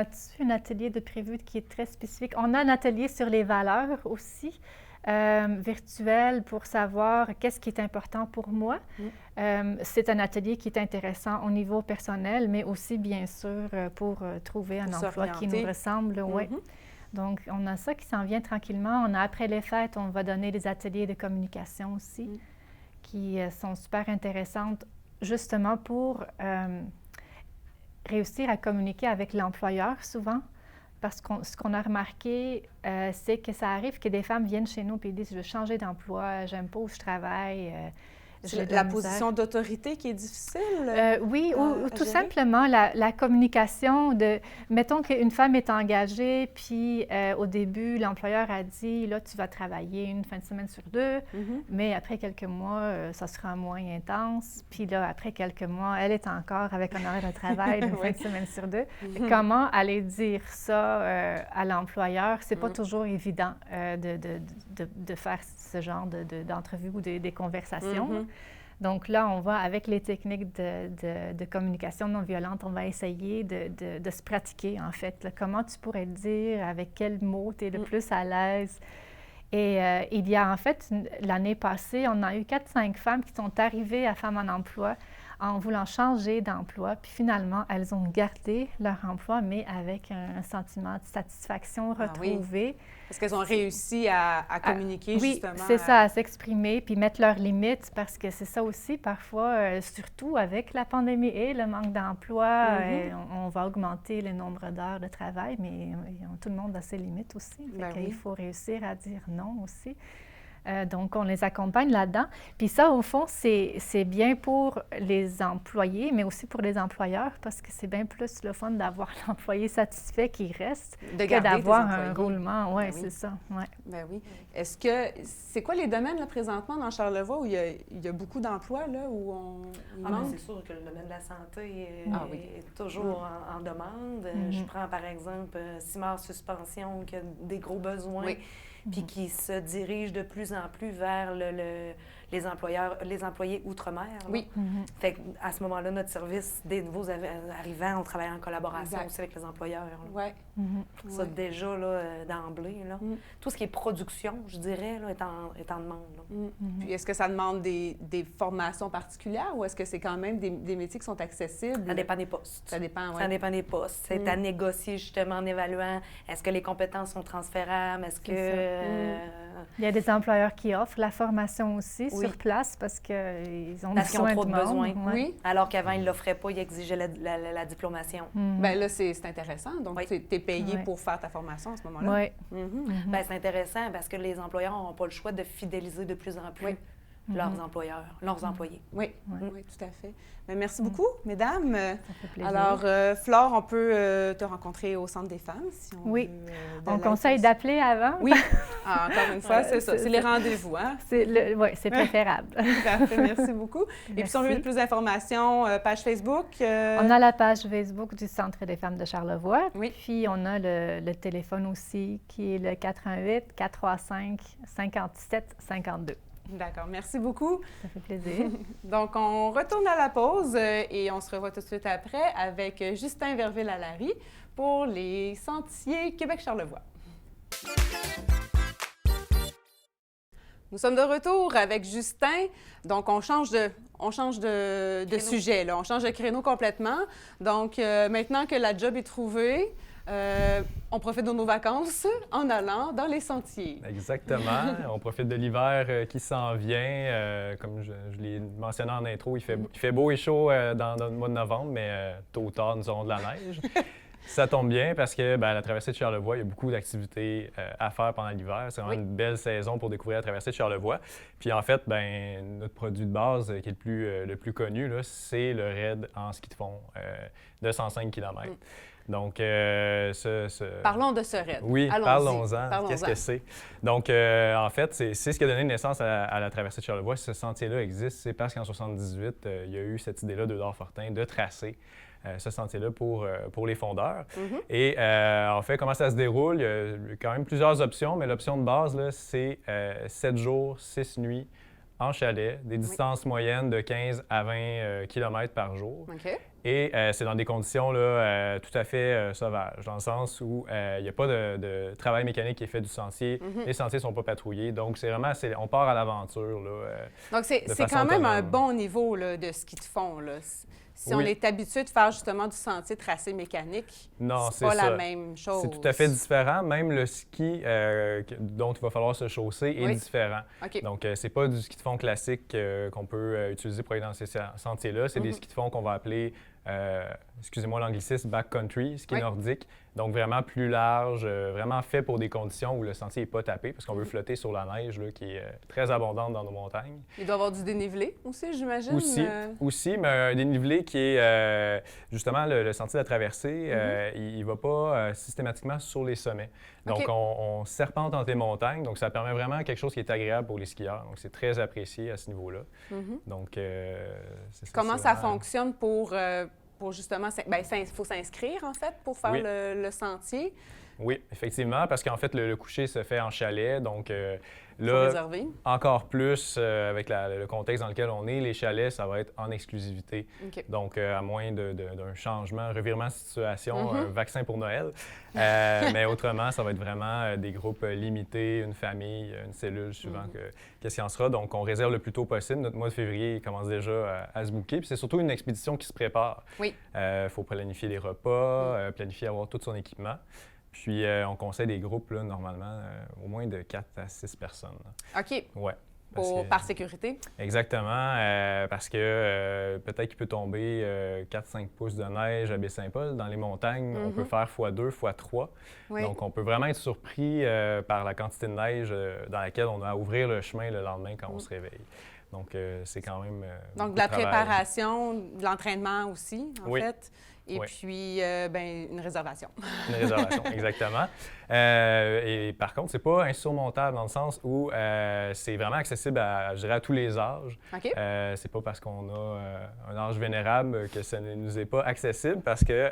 Speaker 4: atelier de prévu qui est très spécifique. On a un atelier sur les valeurs aussi, virtuel, pour savoir qu'est-ce qui est important pour moi. C'est un atelier qui est intéressant au niveau personnel, mais aussi, bien sûr, pour trouver un emploi qui nous ressemble. Ouais. Donc, on a ça qui s'en vient tranquillement. On a, après les fêtes, on va donner des ateliers de communication aussi, qui sont super intéressantes, justement pour réussir à communiquer avec l'employeur souvent. Parce que ce qu'on a remarqué, c'est que ça arrive que des femmes viennent chez nous et disent « Je veux changer d'emploi, j'aime pas où je travaille. »
Speaker 2: C'est la position d'autorité qui est difficile?
Speaker 4: Oui, ou tout simplement la communication de... Mettons qu'une femme est engagée, puis au début, l'employeur a dit, là, tu vas travailler une fin de semaine sur 2, mais après quelques mois, ça sera moins intense. Puis là, après quelques mois, elle est encore avec un horaire de travail d'une fin de semaine sur 2. Comment aller dire ça à l'employeur? C'est pas toujours évident de faire ce genre d'entrevue ou des conversations. Donc là, on va, avec les techniques de communication non violente, on va essayer de se pratiquer, en fait. Là, comment tu pourrais dire, avec quels mots tu es le plus à l'aise. Et il y a, en fait, l'année passée, on a eu 4-5 femmes qui sont arrivées à Femmes en emploi en voulant changer d'emploi. Puis finalement, elles ont gardé leur emploi, mais avec un sentiment de satisfaction retrouvé.
Speaker 2: Oui. Parce qu'elles ont réussi à communiquer, justement.
Speaker 4: Oui, c'est ça, à s'exprimer, puis mettre leurs limites, parce que c'est ça aussi, parfois, surtout avec la pandémie et le manque d'emploi, on va augmenter le nombre d'heures de travail, mais tout le monde a ses limites aussi. Il faut réussir à dire non aussi. Donc, on les accompagne là-dedans. Puis ça, au fond, c'est bien pour les employés, mais aussi pour les employeurs, parce que c'est bien plus le fun d'avoir l'employé satisfait qui reste que d'avoir un roulement. Oui, c'est ça. Ouais.
Speaker 2: Ben oui. Est-ce que... C'est quoi les domaines, là, présentement, dans Charlevoix, où il y a beaucoup d'emplois, là, où il manque?
Speaker 3: C'est sûr que le domaine de la santé est toujours en demande. Je prends, par exemple, Simard Suspension, qui a des gros besoins. Puis qui se dirige de plus en plus vers les employés outre-mer.
Speaker 2: Oui.
Speaker 3: Fait qu'à ce moment-là, notre service des nouveaux arrivants, on travaille en collaboration aussi avec les employeurs.
Speaker 2: Oui.
Speaker 3: Ça, déjà, là, d'emblée. Là. Tout ce qui est production, je dirais, là, est en demande.
Speaker 2: Puis est-ce que ça demande des formations particulières ou est-ce que c'est quand même des métiers qui sont accessibles?
Speaker 3: Ça dépend des postes.
Speaker 2: Ça dépend, oui.
Speaker 3: Ça dépend des postes. C'est à négocier, justement, en évaluant est-ce que les compétences sont transférables, est-ce que
Speaker 4: Il y a des employeurs qui offrent la formation aussi
Speaker 3: Oui.
Speaker 4: sur place parce qu'ils ont
Speaker 3: Parce qu'ils ont
Speaker 4: besoin
Speaker 3: trop de
Speaker 4: monde.
Speaker 3: besoins.
Speaker 4: Ouais.
Speaker 2: Oui.
Speaker 3: Alors qu'avant, ils ne l'offraient pas, ils exigeaient la diplomation.
Speaker 2: Bien là, c'est intéressant. Donc,
Speaker 3: Oui.
Speaker 2: tu es payé
Speaker 4: Ouais.
Speaker 2: pour faire ta formation à ce moment-là.
Speaker 4: Oui.
Speaker 2: Mhm.
Speaker 3: Ben, c'est intéressant parce que les employeurs n'auront pas le choix de fidéliser de plus en plus
Speaker 2: Oui.
Speaker 3: leurs employeurs, leurs employés.
Speaker 2: Oui,
Speaker 4: Ouais.
Speaker 2: oui, tout à fait. Bien, merci beaucoup, mesdames.
Speaker 4: Ça fait plaisir.
Speaker 2: Alors, Flore, on peut te rencontrer au Centre des femmes si on
Speaker 4: Oui.
Speaker 2: veut, de
Speaker 4: On
Speaker 2: l'aide
Speaker 4: conseille
Speaker 2: aussi.
Speaker 4: d'appeler avant.
Speaker 2: Oui, Ah, encore une fois, c'est ça.
Speaker 4: c'est
Speaker 2: C'est les
Speaker 4: ça.
Speaker 2: rendez-vous, hein?
Speaker 4: Oui, c'est préférable.
Speaker 2: Parfait, merci beaucoup. Et puis, si on veut
Speaker 4: Merci.
Speaker 2: plus d'informations, page Facebook.
Speaker 4: On a la page Facebook du Centre des femmes de Charlevoix.
Speaker 2: Oui.
Speaker 4: Puis on a le téléphone aussi qui est le 88 435 57 52.
Speaker 2: D'accord, merci beaucoup.
Speaker 4: Ça fait plaisir.
Speaker 2: Donc, on retourne à la pause et on se revoit tout de suite après avec Justin Verville-Allary pour les Sentiers Québec-Charlevoix. Nous sommes de retour avec Justin. Donc, on change de sujet, là. On change de créneau complètement. Donc, maintenant que la job est trouvée, on profite de nos vacances en allant dans les sentiers.
Speaker 5: Exactement. On profite de l'hiver qui s'en vient. Comme je l'ai mentionné en intro, il fait beau et chaud dans le mois de novembre, mais tôt ou tard, nous aurons de la neige. Ça tombe bien parce que à la traversée de Charlevoix, il y a beaucoup d'activités à faire pendant l'hiver. C'est vraiment une belle saison pour découvrir la traversée de Charlevoix. Puis en fait, notre produit de base qui est le plus connu, là, c'est le raid en ski de fond de 105 km. Donc,
Speaker 2: Parlons de ce raid.
Speaker 5: Oui,
Speaker 2: Allons-y.
Speaker 5: parlons-en. Qu'est-ce que c'est? Donc, en fait, c'est ce qui a donné naissance à la traversée de Charlevoix. Ce sentier-là existe, c'est parce qu'en 78, il y a eu cette idée-là d'Eudard Fortin de tracer ce sentier-là pour les fondeurs. Et en fait, comment ça se déroule? Il y a quand même plusieurs options, mais l'option de base, là, c'est 7 jours, 6 nuits en chalet, des distances moyennes de 15 à 20 km par jour.
Speaker 2: OK.
Speaker 5: Et c'est dans des conditions là, tout à fait sauvages, dans le sens où il n'y a pas de travail mécanique qui est fait du sentier. Les sentiers ne sont pas patrouillés. Donc, c'est vraiment, on part à l'aventure.
Speaker 2: Donc, c'est
Speaker 5: façon
Speaker 2: quand même un
Speaker 5: autonome.
Speaker 2: bon niveau là, de ski de fond. Là. Si on
Speaker 5: Oui.
Speaker 2: est habitué de faire justement du sentier tracé mécanique,
Speaker 5: Non,
Speaker 2: c'est pas
Speaker 5: ça.
Speaker 2: la même chose.
Speaker 5: C'est tout à fait différent. Même le ski dont il va falloir se chausser est
Speaker 2: Oui.
Speaker 5: différent.
Speaker 2: OK.
Speaker 5: Donc, c'est pas du ski de fond classique qu'on peut utiliser pour aller dans ces sentiers-là. C'est des skis de fond qu'on va appeler, excusez-moi l'anglicisme, backcountry, ski
Speaker 2: Oui.
Speaker 5: nordique. Donc, vraiment plus large, vraiment fait pour des conditions où le sentier n'est pas tapé, parce qu'on veut flotter sur la neige là, qui est très abondante dans nos montagnes.
Speaker 2: Il doit y avoir du dénivelé aussi, j'imagine.
Speaker 5: Aussi, mais un dénivelé qui est justement le sentier de la traversée, il ne va pas systématiquement sur les sommets. Donc,
Speaker 2: OK.
Speaker 5: on serpente entre les montagnes, donc ça permet vraiment quelque chose qui est agriable pour les skieurs. Donc, c'est très apprécié à ce niveau-là. Donc, c'est ça.
Speaker 2: Comment
Speaker 5: c'est
Speaker 2: ça
Speaker 5: vraiment-
Speaker 2: fonctionne pour justement... il faut s'inscrire, en fait, pour faire
Speaker 5: Oui.
Speaker 2: le sentier.
Speaker 5: Oui, effectivement, parce qu'en fait, le coucher se fait en chalet. Donc,
Speaker 2: Il faut
Speaker 5: là,
Speaker 2: réserver.
Speaker 5: encore plus avec le contexte dans lequel on est, les chalets, ça va être en exclusivité.
Speaker 2: OK.
Speaker 5: Donc, à moins d'un changement, un revirement de situation, un vaccin pour Noël. Mais autrement, ça va être vraiment des groupes limités, une famille, une cellule, suivant qu'est-ce qu'il en sera. Donc, on réserve le plus tôt possible. Notre mois de février il commence déjà à se booker. Puis c'est surtout une expédition qui se prépare.
Speaker 2: Oui.
Speaker 5: Il faut planifier les repas, planifier avoir tout son équipement. Puis, on conseille des groupes, là, normalement, au moins de 4 à 6 personnes. Là.
Speaker 2: OK.
Speaker 5: Ouais. Parce que-
Speaker 2: Par sécurité.
Speaker 5: Exactement, parce que peut-être qu'il peut tomber 4-5 pouces de neige à Baie-Saint-Paul. Dans les montagnes, on peut faire x2, x3.
Speaker 2: Oui.
Speaker 5: Donc, on peut vraiment être surpris par la quantité de neige dans laquelle on a à ouvrir le chemin le lendemain quand on se réveille. Donc, c'est quand même
Speaker 2: Donc,
Speaker 5: beaucoup
Speaker 2: de la
Speaker 5: travail.
Speaker 2: préparation, de l'entraînement aussi, en
Speaker 5: Oui.
Speaker 2: fait. Et
Speaker 5: Oui.
Speaker 2: puis, une réservation.
Speaker 5: Une réservation, exactement. Et par contre, c'est pas insurmontable dans le sens où c'est vraiment accessible je dirais, à tous les âges.
Speaker 2: OK.
Speaker 5: C'est pas parce qu'on a un âge vénérable que ça ne nous est pas accessible parce que,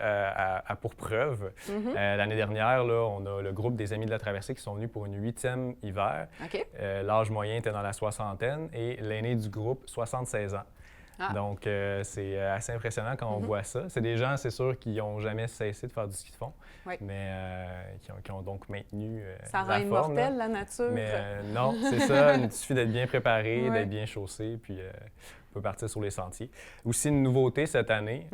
Speaker 5: pour preuve, l'année dernière, là, on a le groupe des Amis de la Traversée qui sont venus pour une 8e hiver.
Speaker 2: OK.
Speaker 5: L'âge moyen était dans la soixantaine et l'aîné du groupe, 76 ans. Donc, c'est assez impressionnant quand on voit ça. C'est des gens, c'est sûr, qui n'ont jamais cessé de faire du ski de fond, mais qui ont donc maintenu
Speaker 2: ça rend
Speaker 5: la forme.
Speaker 2: immortel, la nature.
Speaker 5: Mais non, c'est ça. Il suffit d'être bien préparé, d'être bien chaussé, puis on peut partir sur les sentiers. Aussi, une nouveauté cette année,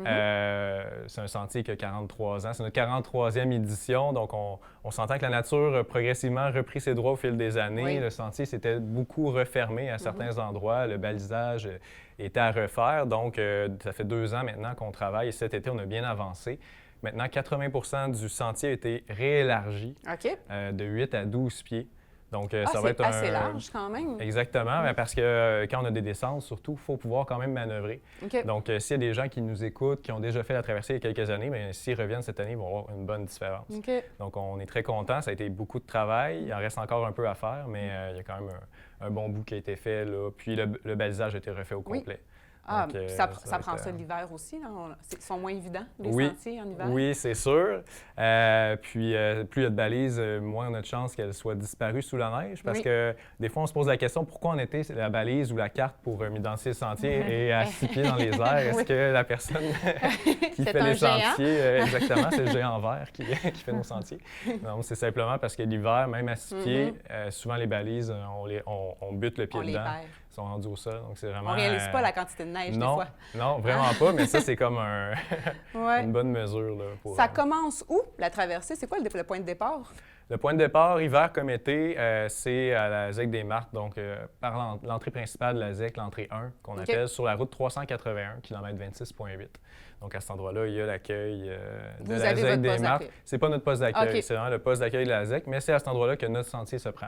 Speaker 5: c'est un sentier qui a 43 ans. C'est notre 43e édition, donc on s'entend que la nature a progressivement repris ses droits au fil des années.
Speaker 2: Oui.
Speaker 5: Le sentier s'était beaucoup refermé à certains endroits. Le balisage était à refaire. Donc, ça fait 2 ans maintenant qu'on travaille et cet été, on a bien avancé. Maintenant, 80 du sentier a été réélargi de 8 à 12 pieds. Donc, ça va être
Speaker 2: assez large quand même.
Speaker 5: Exactement, mais parce que quand on a des descentes, surtout, il faut pouvoir quand même manœuvrer. Donc, s'il y a des gens qui nous écoutent, qui ont déjà fait la traversée il y a quelques années, mais s'ils reviennent cette année, ils vont avoir une bonne différence. Donc, on est très contents. Ça a été beaucoup de travail. Il en reste encore un peu à faire, mais il y a quand même un bon bout qui a été fait, là. Puis, le balisage a été refait au complet.
Speaker 2: Donc, ça prend ça l'hiver aussi, là? Ils sont moins évidents, les sentiers en hiver?
Speaker 5: Oui, c'est sûr. Puis, plus il y a de balises, moins on a de chances qu'elles soient disparues sous la neige. Parce que des fois, on se pose la question, pourquoi en été, la balise ou la carte pour m'identifier le sentier est à 6 pieds dans les airs? Est-ce que la personne qui fait les sentiers, exactement, c'est le géant vert qui fait nos sentiers? Non, c'est simplement parce que l'hiver, même à 6 pieds, souvent les balises, on bute le pied dedans. Sont rendus au sol, donc c'est vraiment...
Speaker 2: On réalise pas la quantité de neige, des fois.
Speaker 5: Non, vraiment pas, mais ça, c'est comme une bonne mesure. Là, pour,
Speaker 2: ça commence où, la traversée? C'est quoi le point de départ?
Speaker 5: Le point de départ, hiver comme été, c'est à la ZEC des Martres, donc par l'entrée principale de la ZEC, l'entrée 1, qu'on appelle sur la route 381, km 26,8. Donc, à cet endroit-là, il y a l'accueil de la ZEC des Martres. C'est pas notre poste d'accueil, c'est vraiment le poste d'accueil de la ZEC, mais c'est à cet endroit-là que notre sentier se prend.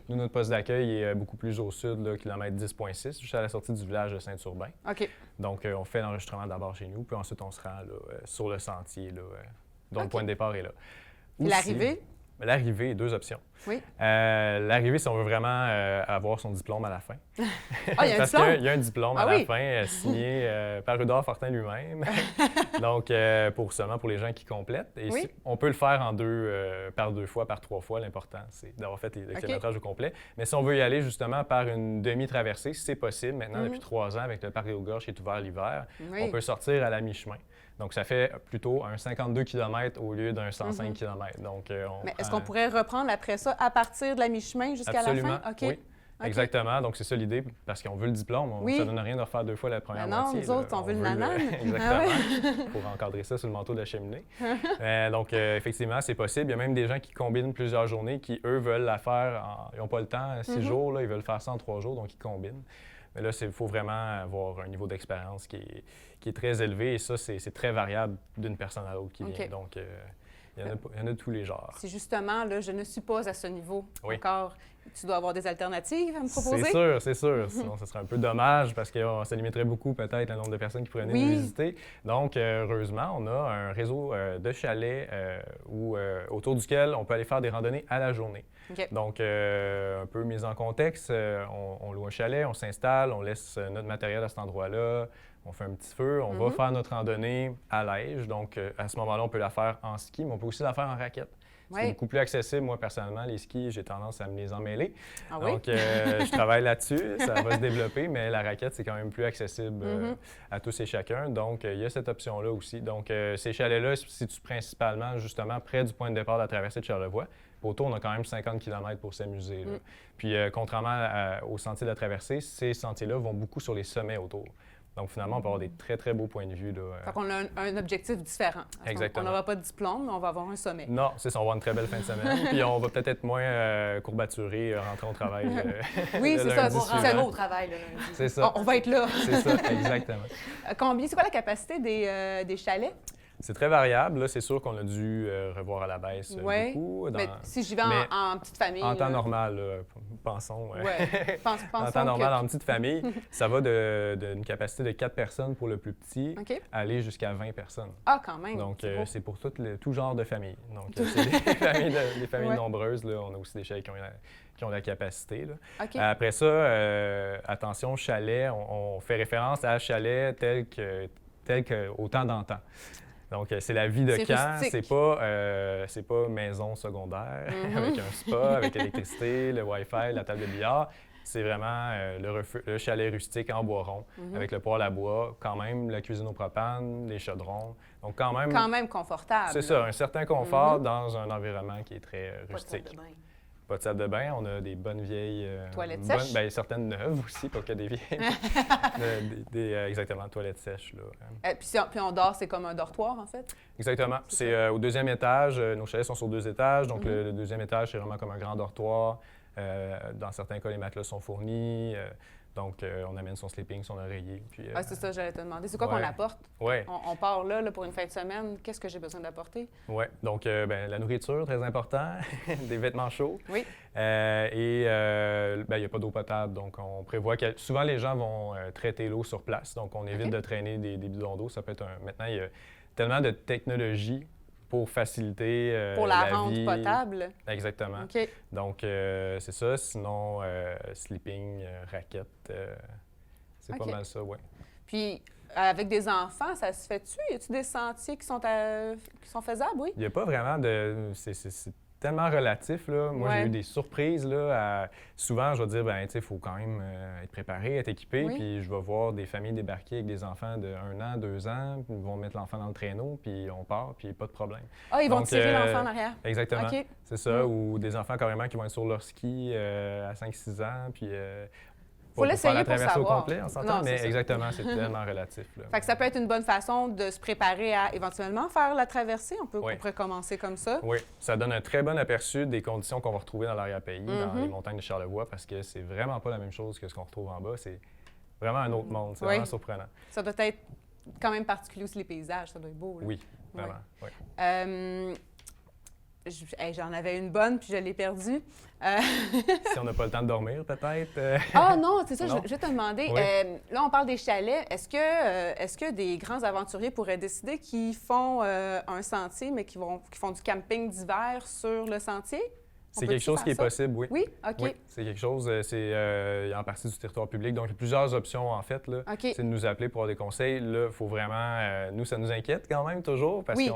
Speaker 5: Nous, notre poste d'accueil est beaucoup plus au sud, là, km 10,6, juste à la sortie du village de Saint-Urbain. Donc, on fait l'enregistrement d'abord chez nous, puis ensuite, on se rend là, sur le sentier, là, dont le point de départ est là.
Speaker 2: L'arrivée?
Speaker 5: L'arrivée, 2 options. L'arrivée, si on veut vraiment avoir son diplôme à la fin.
Speaker 2: Il y a un
Speaker 5: Parce
Speaker 2: diplôme?
Speaker 5: qu'il y a un diplôme à la fin signé par Rudolf Fortin lui-même. Donc, seulement pour les gens qui complètent. Et on peut le faire en par 2 fois, par 3 fois. L'important, c'est d'avoir fait le kilométrage au complet. Mais si on veut y aller justement par une demi-traversée, c'est possible. Maintenant, depuis 3 ans, avec le parc des Hauts-Gorges qui est ouvert l'hiver, on peut sortir à la mi-chemin. Donc, ça fait plutôt un 52 km au lieu d'un 105 km. Donc,
Speaker 2: mais est-ce qu'on pourrait reprendre après ça à partir de la mi-chemin jusqu'à la fin?
Speaker 5: Oui. Exactement. Donc, c'est ça l'idée, parce qu'on veut le diplôme. Ça ne donne rien de refaire 2 fois la première moitié.
Speaker 2: Nous autres, on veut le nanan.
Speaker 5: Exactement. Pour encadrer ça sur le manteau de la cheminée. Donc, effectivement, c'est possible. Il y a même des gens qui combinent plusieurs journées, qui, eux, veulent la faire. Ils n'ont pas le temps, 6 jours. Là, ils veulent faire ça en 3 jours, donc ils combinent. Mais là, il faut vraiment avoir un niveau d'expérience qui est très élevé. Et ça, c'est très variable d'une personne à l'autre qui vient. Donc, il y en a de tous les genres.
Speaker 2: Si justement, là, je ne suis pas à ce niveau encore, tu dois avoir des alternatives à me proposer?
Speaker 5: C'est sûr. Sinon, ce serait un peu dommage parce que ça limiterait beaucoup peut-être le nombre de personnes qui pourraient venir nous visiter. Donc, heureusement, on a un réseau de chalets autour duquel on peut aller faire des randonnées à la journée. Donc, un peu mise en contexte, on loue un chalet, on s'installe, on laisse notre matériel à cet endroit-là, on fait un petit feu, on va faire notre randonnée à Lège. Donc, à ce moment-là, on peut la faire en ski, mais on peut aussi la faire en raquette. C'est beaucoup plus accessible. Moi, personnellement, les skis, j'ai tendance à me les emmêler. Donc, je travaille là-dessus. Ça va se développer, mais la raquette, c'est quand même plus accessible à tous et chacun. Donc, il y a cette option-là aussi. Donc, ces chalets-là se situent principalement, justement, près du point de départ de la traversée de Charlevoix. Autour, on a quand même 50 km pour s'amuser. Puis, contrairement au sentier de la traversée, ces sentiers-là vont beaucoup sur les sommets autour. Donc, finalement, on peut avoir des très, très beaux points de vue.
Speaker 2: Fait qu'on a un objectif différent.
Speaker 5: Exactement.
Speaker 2: On n'aura pas de diplôme, mais on va avoir un sommet.
Speaker 5: Non, c'est ça. On va avoir une très belle fin de semaine. Puis, on va peut-être être moins courbaturé, rentrer au travail.
Speaker 2: Oui, c'est ça.
Speaker 3: C'est au travail, le lundi.
Speaker 5: C'est ça.
Speaker 2: On va être là.
Speaker 5: C'est ça, exactement.
Speaker 2: C'est quoi la capacité des chalets?
Speaker 5: C'est très variable. Là, c'est sûr qu'on a dû revoir à la baisse beaucoup.
Speaker 2: Mais si j'y vais en petite famille...
Speaker 5: En temps normal, là, pensons.
Speaker 2: Pensons
Speaker 5: en temps normal, en petite famille, ça va d'une capacité de 4 personnes pour le plus petit, aller jusqu'à 20 personnes.
Speaker 2: Ah, quand même!
Speaker 5: Donc, c'est pour tout genre de famille. Donc, c'est des familles nombreuses. Là. On a aussi des chalets qui ont la capacité. Là. Après ça, attention, chalet, on fait référence à chalet tel qu'au temps d'antan. Donc, c'est la vie de camp, c'est pas maison secondaire avec un spa, avec l'électricité, le Wi-Fi, la table de billard. C'est vraiment le chalet rustique en bois rond, avec le poêle à bois, quand même la cuisine au propane, les chaudrons. Donc quand même
Speaker 2: confortable.
Speaker 5: c'est ça, un certain confort dans un environnement qui est très rustique.
Speaker 3: Pas de salle de bain.
Speaker 5: Pas de salle de bain, on a des bonnes vieilles...
Speaker 2: Toilettes sèches?
Speaker 5: Ben, certaines neuves aussi, pas que des vieilles. Exactement, toilettes sèches. Là.
Speaker 2: Puis on dort, c'est comme un dortoir, en fait?
Speaker 5: Exactement. C'est au deuxième étage. Nos chalets sont sur 2 étages, donc le deuxième étage, c'est vraiment comme un grand dortoir. Dans certains cas, les matelas sont fournis. Donc, on amène son sleeping, son oreiller. Puis,
Speaker 2: c'est ça, j'allais te demander. C'est quoi qu'on apporte?
Speaker 5: Oui.
Speaker 2: On part là pour une fin de semaine. Qu'est-ce que j'ai besoin d'apporter?
Speaker 5: Oui. Donc, la nourriture, très important. Des vêtements chauds.
Speaker 2: Oui.
Speaker 5: Il n'y a pas d'eau potable. Donc, on prévoit que souvent, les gens vont traiter l'eau sur place. Donc, on évite de traîner des bidons d'eau. Ça peut être Maintenant, il y a tellement de technologies pour faciliter
Speaker 2: pour la
Speaker 5: la
Speaker 2: rendre
Speaker 5: vie.
Speaker 2: potable?
Speaker 5: Exactement.
Speaker 2: OK.
Speaker 5: Donc, c'est ça. Sinon, sleeping, raquettes, c'est pas mal ça, oui.
Speaker 2: Puis, avec des enfants, ça se fait-tu? Y a-tu des sentiers qui sont faisables, oui?
Speaker 5: Il n'y a pas vraiment de... C'est tellement relatif, là. Moi, j'ai eu des surprises, là. Souvent, je vais dire, ben tu sais, il faut quand même être préparé, être équipé.
Speaker 2: Oui.
Speaker 5: Puis je vais voir des familles débarquer avec des enfants de 1 an, 2 ans. Ils vont mettre l'enfant dans le traîneau, puis on part, puis pas de problème.
Speaker 2: Ah, ils vont
Speaker 5: Donc,
Speaker 2: tirer l'enfant en arrière?
Speaker 5: Exactement.
Speaker 2: OK.
Speaker 5: C'est ça. Ou des enfants carrément qui vont être sur leur ski à 5-6 ans, puis...
Speaker 2: faut l'essayer
Speaker 5: la
Speaker 2: pour
Speaker 5: traversée
Speaker 2: savoir.
Speaker 5: au complet, on s'entend,
Speaker 2: Non,
Speaker 5: mais
Speaker 2: c'est ça.
Speaker 5: exactement, c'est tellement relatif. Là.
Speaker 2: Fait que ça peut être une bonne façon de se préparer à éventuellement faire la traversée. On pourrait commencer comme ça.
Speaker 5: Oui, ça donne un très bon aperçu des conditions qu'on va retrouver dans l'arrière-pays, dans les montagnes de Charlevoix, parce que c'est vraiment pas la même chose que ce qu'on retrouve en bas. C'est vraiment un autre monde. C'est vraiment surprenant.
Speaker 2: Ça doit être quand même particulier aussi, les paysages. Ça doit être beau. Là.
Speaker 5: Oui, vraiment. Oui.
Speaker 2: J'en avais une bonne, puis je l'ai perdue.
Speaker 5: Si on n'a pas le temps de dormir, peut-être.
Speaker 2: Ah non, c'est ça,
Speaker 5: Non?
Speaker 2: je vais te demander.
Speaker 5: Oui.
Speaker 2: Là, on parle des chalets. Est-ce que des grands aventuriers pourraient décider qu'ils font un sentier, mais qui font du camping d'hiver sur le sentier?
Speaker 5: C'est quelque chose qui est possible, oui.
Speaker 2: Oui? OK.
Speaker 5: Oui, c'est quelque chose, c'est en partie du territoire public. Donc, il y a plusieurs options, en fait. Là.
Speaker 2: OK.
Speaker 5: C'est de nous appeler pour avoir des conseils. Là, il faut vraiment... nous, ça nous inquiète quand même toujours parce
Speaker 2: Oui.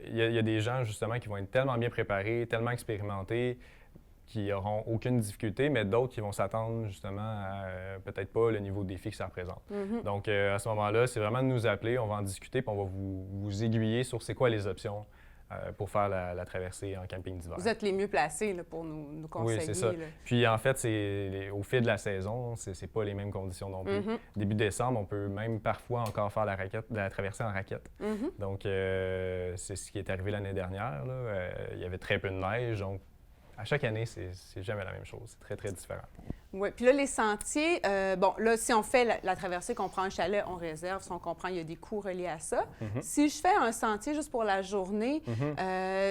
Speaker 5: qu'il y a des gens, justement, qui vont être tellement bien préparés, tellement expérimentés, qui n'auront aucune difficulté, mais d'autres qui vont s'attendre, justement, à peut-être pas le niveau de défi que ça représente. Donc, à ce moment-là, c'est vraiment de nous appeler, on va en discuter, puis on va vous aiguiller sur c'est quoi les options pour faire la traversée en camping d'hiver.
Speaker 2: Vous êtes les mieux placés là, pour nous conseiller.
Speaker 5: Oui, c'est ça.
Speaker 2: Là.
Speaker 5: Puis en fait, au fil de la saison, c'est pas les mêmes conditions non plus. Début décembre, on peut même parfois encore faire la traversée en raquette. Donc, c'est ce qui est arrivé l'année dernière. Là. Il y avait très peu de neige, donc à chaque année, c'est jamais la même chose. C'est très, très différent.
Speaker 2: Oui. Puis là, les sentiers, là, si on fait la traversée, qu'on prend un chalet, on réserve. Si on comprend, il y a des coûts reliés à ça. Si je fais un sentier juste pour la journée,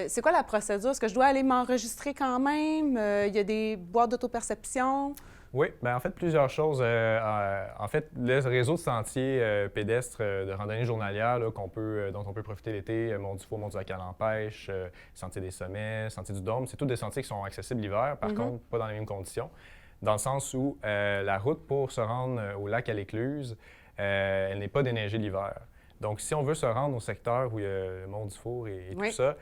Speaker 2: c'est quoi la procédure? Est-ce que je dois aller m'enregistrer quand même? Il y a des boîtes d'autoperception?
Speaker 5: Oui, bien en fait, plusieurs choses. En fait, le réseau de sentiers pédestres de randonnée journalière là, dont on peut profiter l'été, Mont-du-Faux, Mont-du-Lac-à-l'Empêche, Sentier des Sommets, Sentier du Dôme, c'est tous des sentiers qui sont accessibles l'hiver, par contre, pas dans les mêmes conditions, dans le sens où la route pour se rendre au lac à l'Écluse, elle n'est pas déneigée l'hiver. Donc, si on veut se rendre au secteur où il y a Mont-du-Four et tout ça,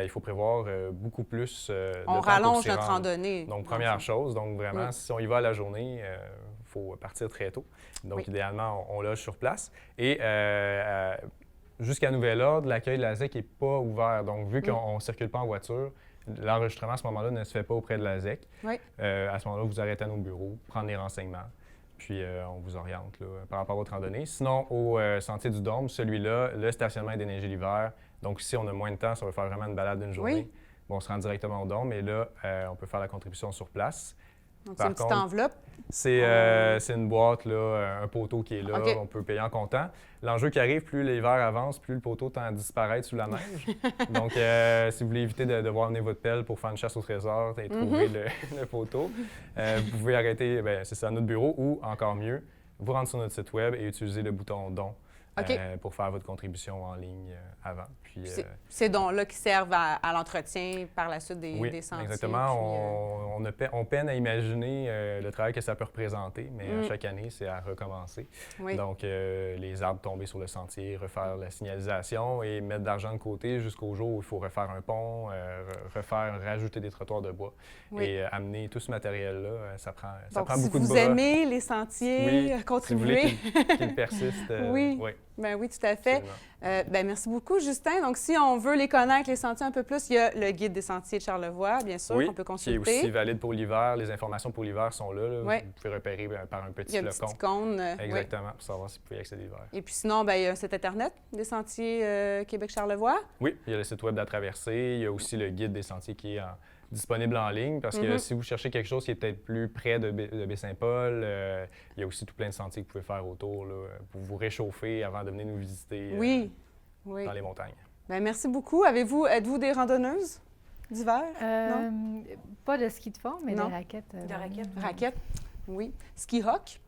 Speaker 5: il faut prévoir beaucoup plus de temps
Speaker 2: on
Speaker 5: pour
Speaker 2: rallonge
Speaker 5: s'y
Speaker 2: notre
Speaker 5: rendre.
Speaker 2: randonnée.
Speaker 5: Donc, première chose, donc vraiment, si on y va à la journée, il faut partir très tôt. Donc, idéalement, on loge sur place. Et jusqu'à nouvel ordre, l'accueil de la ZEC n'est pas ouvert. Donc, vu qu'on ne circule pas en voiture, l'enregistrement à ce moment-là ne se fait pas auprès de la ZEC. À ce moment-là, vous arrêtez à nos bureaux, prendre les renseignements. Puis on vous oriente là, par rapport à votre randonnée. Sinon, au Sentier du Dôme, celui-là, le stationnement est déneigé l'hiver. Donc, si on a moins de temps, si on veut faire vraiment une balade d'une journée, on se rend directement au Dôme. Et là, on peut faire la contribution sur place.
Speaker 2: Donc, c'est une petite enveloppe?
Speaker 5: C'est une boîte, là, un poteau qui est là. On peut payer en comptant. L'enjeu qui arrive, plus l'hiver avance, plus le poteau tend à disparaître sous la neige. Donc, si vous voulez éviter de devoir amener votre pelle pour faire une chasse au trésor et trouver le poteau, vous pouvez arrêter, c'est ça, à notre bureau ou, encore mieux, vous rendre sur notre site web et utiliser le bouton « Don ».
Speaker 2: OK.
Speaker 5: pour faire votre contribution en ligne avant. Puis,
Speaker 2: Ces dons-là qui servent à l'entretien par la suite
Speaker 5: oui,
Speaker 2: des sentiers.
Speaker 5: exactement. On peine à imaginer le travail que ça peut représenter, mais
Speaker 2: Mm.
Speaker 5: chaque année, c'est à recommencer.
Speaker 2: Oui.
Speaker 5: Donc, les arbres tombés sur le sentier, refaire la signalisation et mettre d'argent de côté jusqu'au jour où il faut refaire un pont, rajouter des trottoirs de bois
Speaker 2: Oui.
Speaker 5: et amener tout ce matériel-là. Ça prend
Speaker 2: Donc,
Speaker 5: beaucoup
Speaker 2: si
Speaker 5: de
Speaker 2: vous
Speaker 5: bras.
Speaker 2: aimez les sentiers,
Speaker 5: Oui,
Speaker 2: contribuez.
Speaker 5: Si vous voulez qu'il persiste.
Speaker 2: Oui.
Speaker 5: Oui,
Speaker 2: Ben oui, tout à fait.
Speaker 5: absolument.
Speaker 2: Ben merci beaucoup, Justin. Donc, si on veut les connaître, les sentiers un peu plus, il y a le guide des sentiers de Charlevoix, bien sûr,
Speaker 5: Oui,
Speaker 2: qu'on peut
Speaker 5: qui est
Speaker 2: consulter.
Speaker 5: aussi valide pour l'hiver. Les informations pour l'hiver sont là.
Speaker 2: Oui.
Speaker 5: Vous pouvez repérer par un
Speaker 2: Il
Speaker 5: petit
Speaker 2: y a un
Speaker 5: flocon.
Speaker 2: petit cône. Oui.
Speaker 5: Exactement, pour savoir si vous pouvez y accéder l'hiver.
Speaker 2: Et puis sinon, ben, il y a un site Internet des sentiers Québec-Charlevoix.
Speaker 5: Oui, il y a le site web de la traversée. Il y a aussi le guide des sentiers qui est disponible en ligne parce que si vous cherchez quelque chose qui est peut-être plus près de Baie-Saint-Paul, il y a aussi tout plein de sentiers que vous pouvez faire autour là, pour vous réchauffer avant de venir nous visiter
Speaker 2: Oui.
Speaker 5: dans les montagnes.
Speaker 2: Ben, merci beaucoup. Êtes-vous des randonneuses d'hiver? Non?
Speaker 4: Pas de ski de fond, mais
Speaker 2: Non.
Speaker 4: de raquettes.
Speaker 3: De raquettes.
Speaker 2: Raquettes? Oui. Ski hock?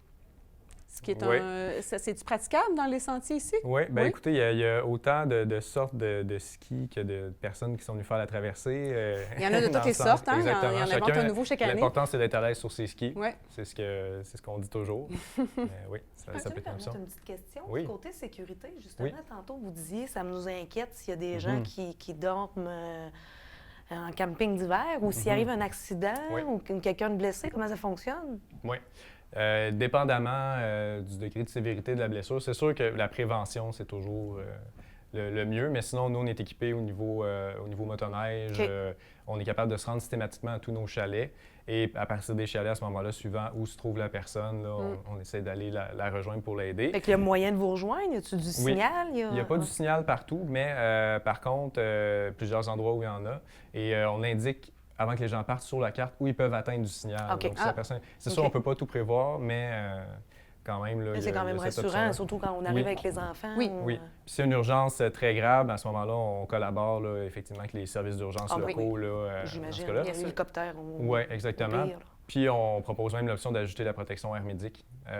Speaker 2: Ce qui est
Speaker 5: Oui.
Speaker 2: C'est-tu praticable dans les sentiers ici?
Speaker 5: Oui, bien
Speaker 2: Oui.
Speaker 5: écoutez, il y a autant de sortes de skis que de personnes qui sont venues faire la traversée.
Speaker 2: Il y en a de
Speaker 5: dans
Speaker 2: toutes les
Speaker 5: le centre.
Speaker 2: sortes, hein? Il y en
Speaker 5: Exactement.
Speaker 2: invente
Speaker 5: Chacun-
Speaker 2: un nouveau chaque année.
Speaker 5: L'important, c'est d'être à l'aise sur ses skis.
Speaker 2: Oui.
Speaker 5: C'est ce qu'on dit toujours. Mais oui, ça
Speaker 3: Peux-tu
Speaker 5: peut
Speaker 3: me
Speaker 5: être une
Speaker 3: permettre
Speaker 5: option.
Speaker 3: une petite question?
Speaker 5: Oui.
Speaker 3: Du côté sécurité, justement,
Speaker 5: Oui.
Speaker 3: tantôt, vous disiez, ça nous inquiète s'il y a des gens
Speaker 5: Mhm.
Speaker 3: qui dorment en camping d'hiver ou s'il
Speaker 5: Mhm.
Speaker 3: arrive un accident
Speaker 5: Oui.
Speaker 3: ou quelqu'un de blessé, comment ça fonctionne?
Speaker 5: Oui. Dépendamment du degré de sévérité de la blessure, c'est sûr que la prévention, c'est toujours le mieux, mais sinon, nous, on est équipés au niveau motoneige.
Speaker 3: OK.
Speaker 5: On est capable de se rendre systématiquement à tous nos chalets. Et à partir des chalets, à ce moment-là, suivant où se trouve la personne, là, on essaie d'aller la rejoindre pour l'aider.
Speaker 3: Fait qu'il y a moyen de vous rejoindre? Y a-tu du signal?
Speaker 5: Il n'y a pas du signal partout, mais par contre, plusieurs endroits où il y en a. Et on indique, avant que les gens partent, sur la carte où ils peuvent atteindre du signal.
Speaker 3: OK.
Speaker 5: Donc, si la personne... C'est sûr,
Speaker 3: OK.
Speaker 5: on ne peut pas tout prévoir, mais quand même... Là,
Speaker 3: C'est quand même
Speaker 5: il y a cette
Speaker 3: rassurant,
Speaker 5: option-là.
Speaker 3: surtout quand on arrive
Speaker 5: Oui.
Speaker 3: avec les enfants.
Speaker 2: Oui.
Speaker 3: ou,
Speaker 5: Oui. Puis s'il y a une urgence très grave, à ce moment-là, on collabore là, effectivement avec les services d'urgence
Speaker 3: Ah oui.
Speaker 5: locaux. Là, dans
Speaker 3: J'imagine.
Speaker 5: ce cas-là.
Speaker 3: Il y a un hélicoptère au
Speaker 5: Oui, exactement.
Speaker 3: au pire, là.
Speaker 5: Puis on propose même l'option d'ajouter la protection hermédique. Si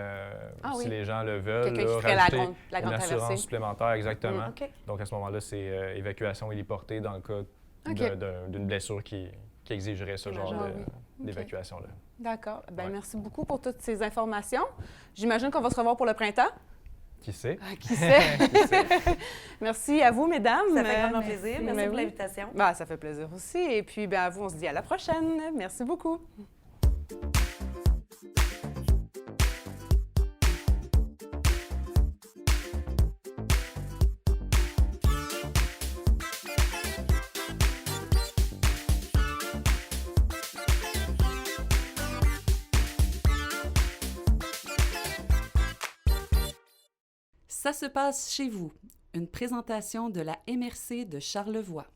Speaker 2: oui.
Speaker 5: les gens le veulent,
Speaker 2: Quelqu'un
Speaker 5: là,
Speaker 2: qui ferait la
Speaker 5: rajouter
Speaker 2: grande
Speaker 5: une assurance
Speaker 2: traversée.
Speaker 5: supplémentaire, exactement.
Speaker 3: OK.
Speaker 5: Donc à ce moment-là, c'est évacuation héliportée dans le cas
Speaker 2: OK.
Speaker 5: d'une blessure qui exigerait ce genre
Speaker 3: Majeur,
Speaker 5: d'évacuation-là.
Speaker 2: D'accord. Ben,
Speaker 5: Ouais.
Speaker 2: Merci beaucoup pour toutes ces informations. J'imagine qu'on va se revoir pour le printemps.
Speaker 5: Qui sait?
Speaker 2: Qui sait? Merci à vous, mesdames.
Speaker 3: Ça fait grandement
Speaker 4: merci.
Speaker 3: plaisir.
Speaker 2: Mais
Speaker 3: Merci pour
Speaker 2: oui.
Speaker 3: l'invitation.
Speaker 2: Ben, ça fait plaisir aussi. Et puis, ben, à vous, on se dit à la prochaine. Merci beaucoup.
Speaker 1: Ça se passe chez vous. Une présentation de la MRC de Charlevoix.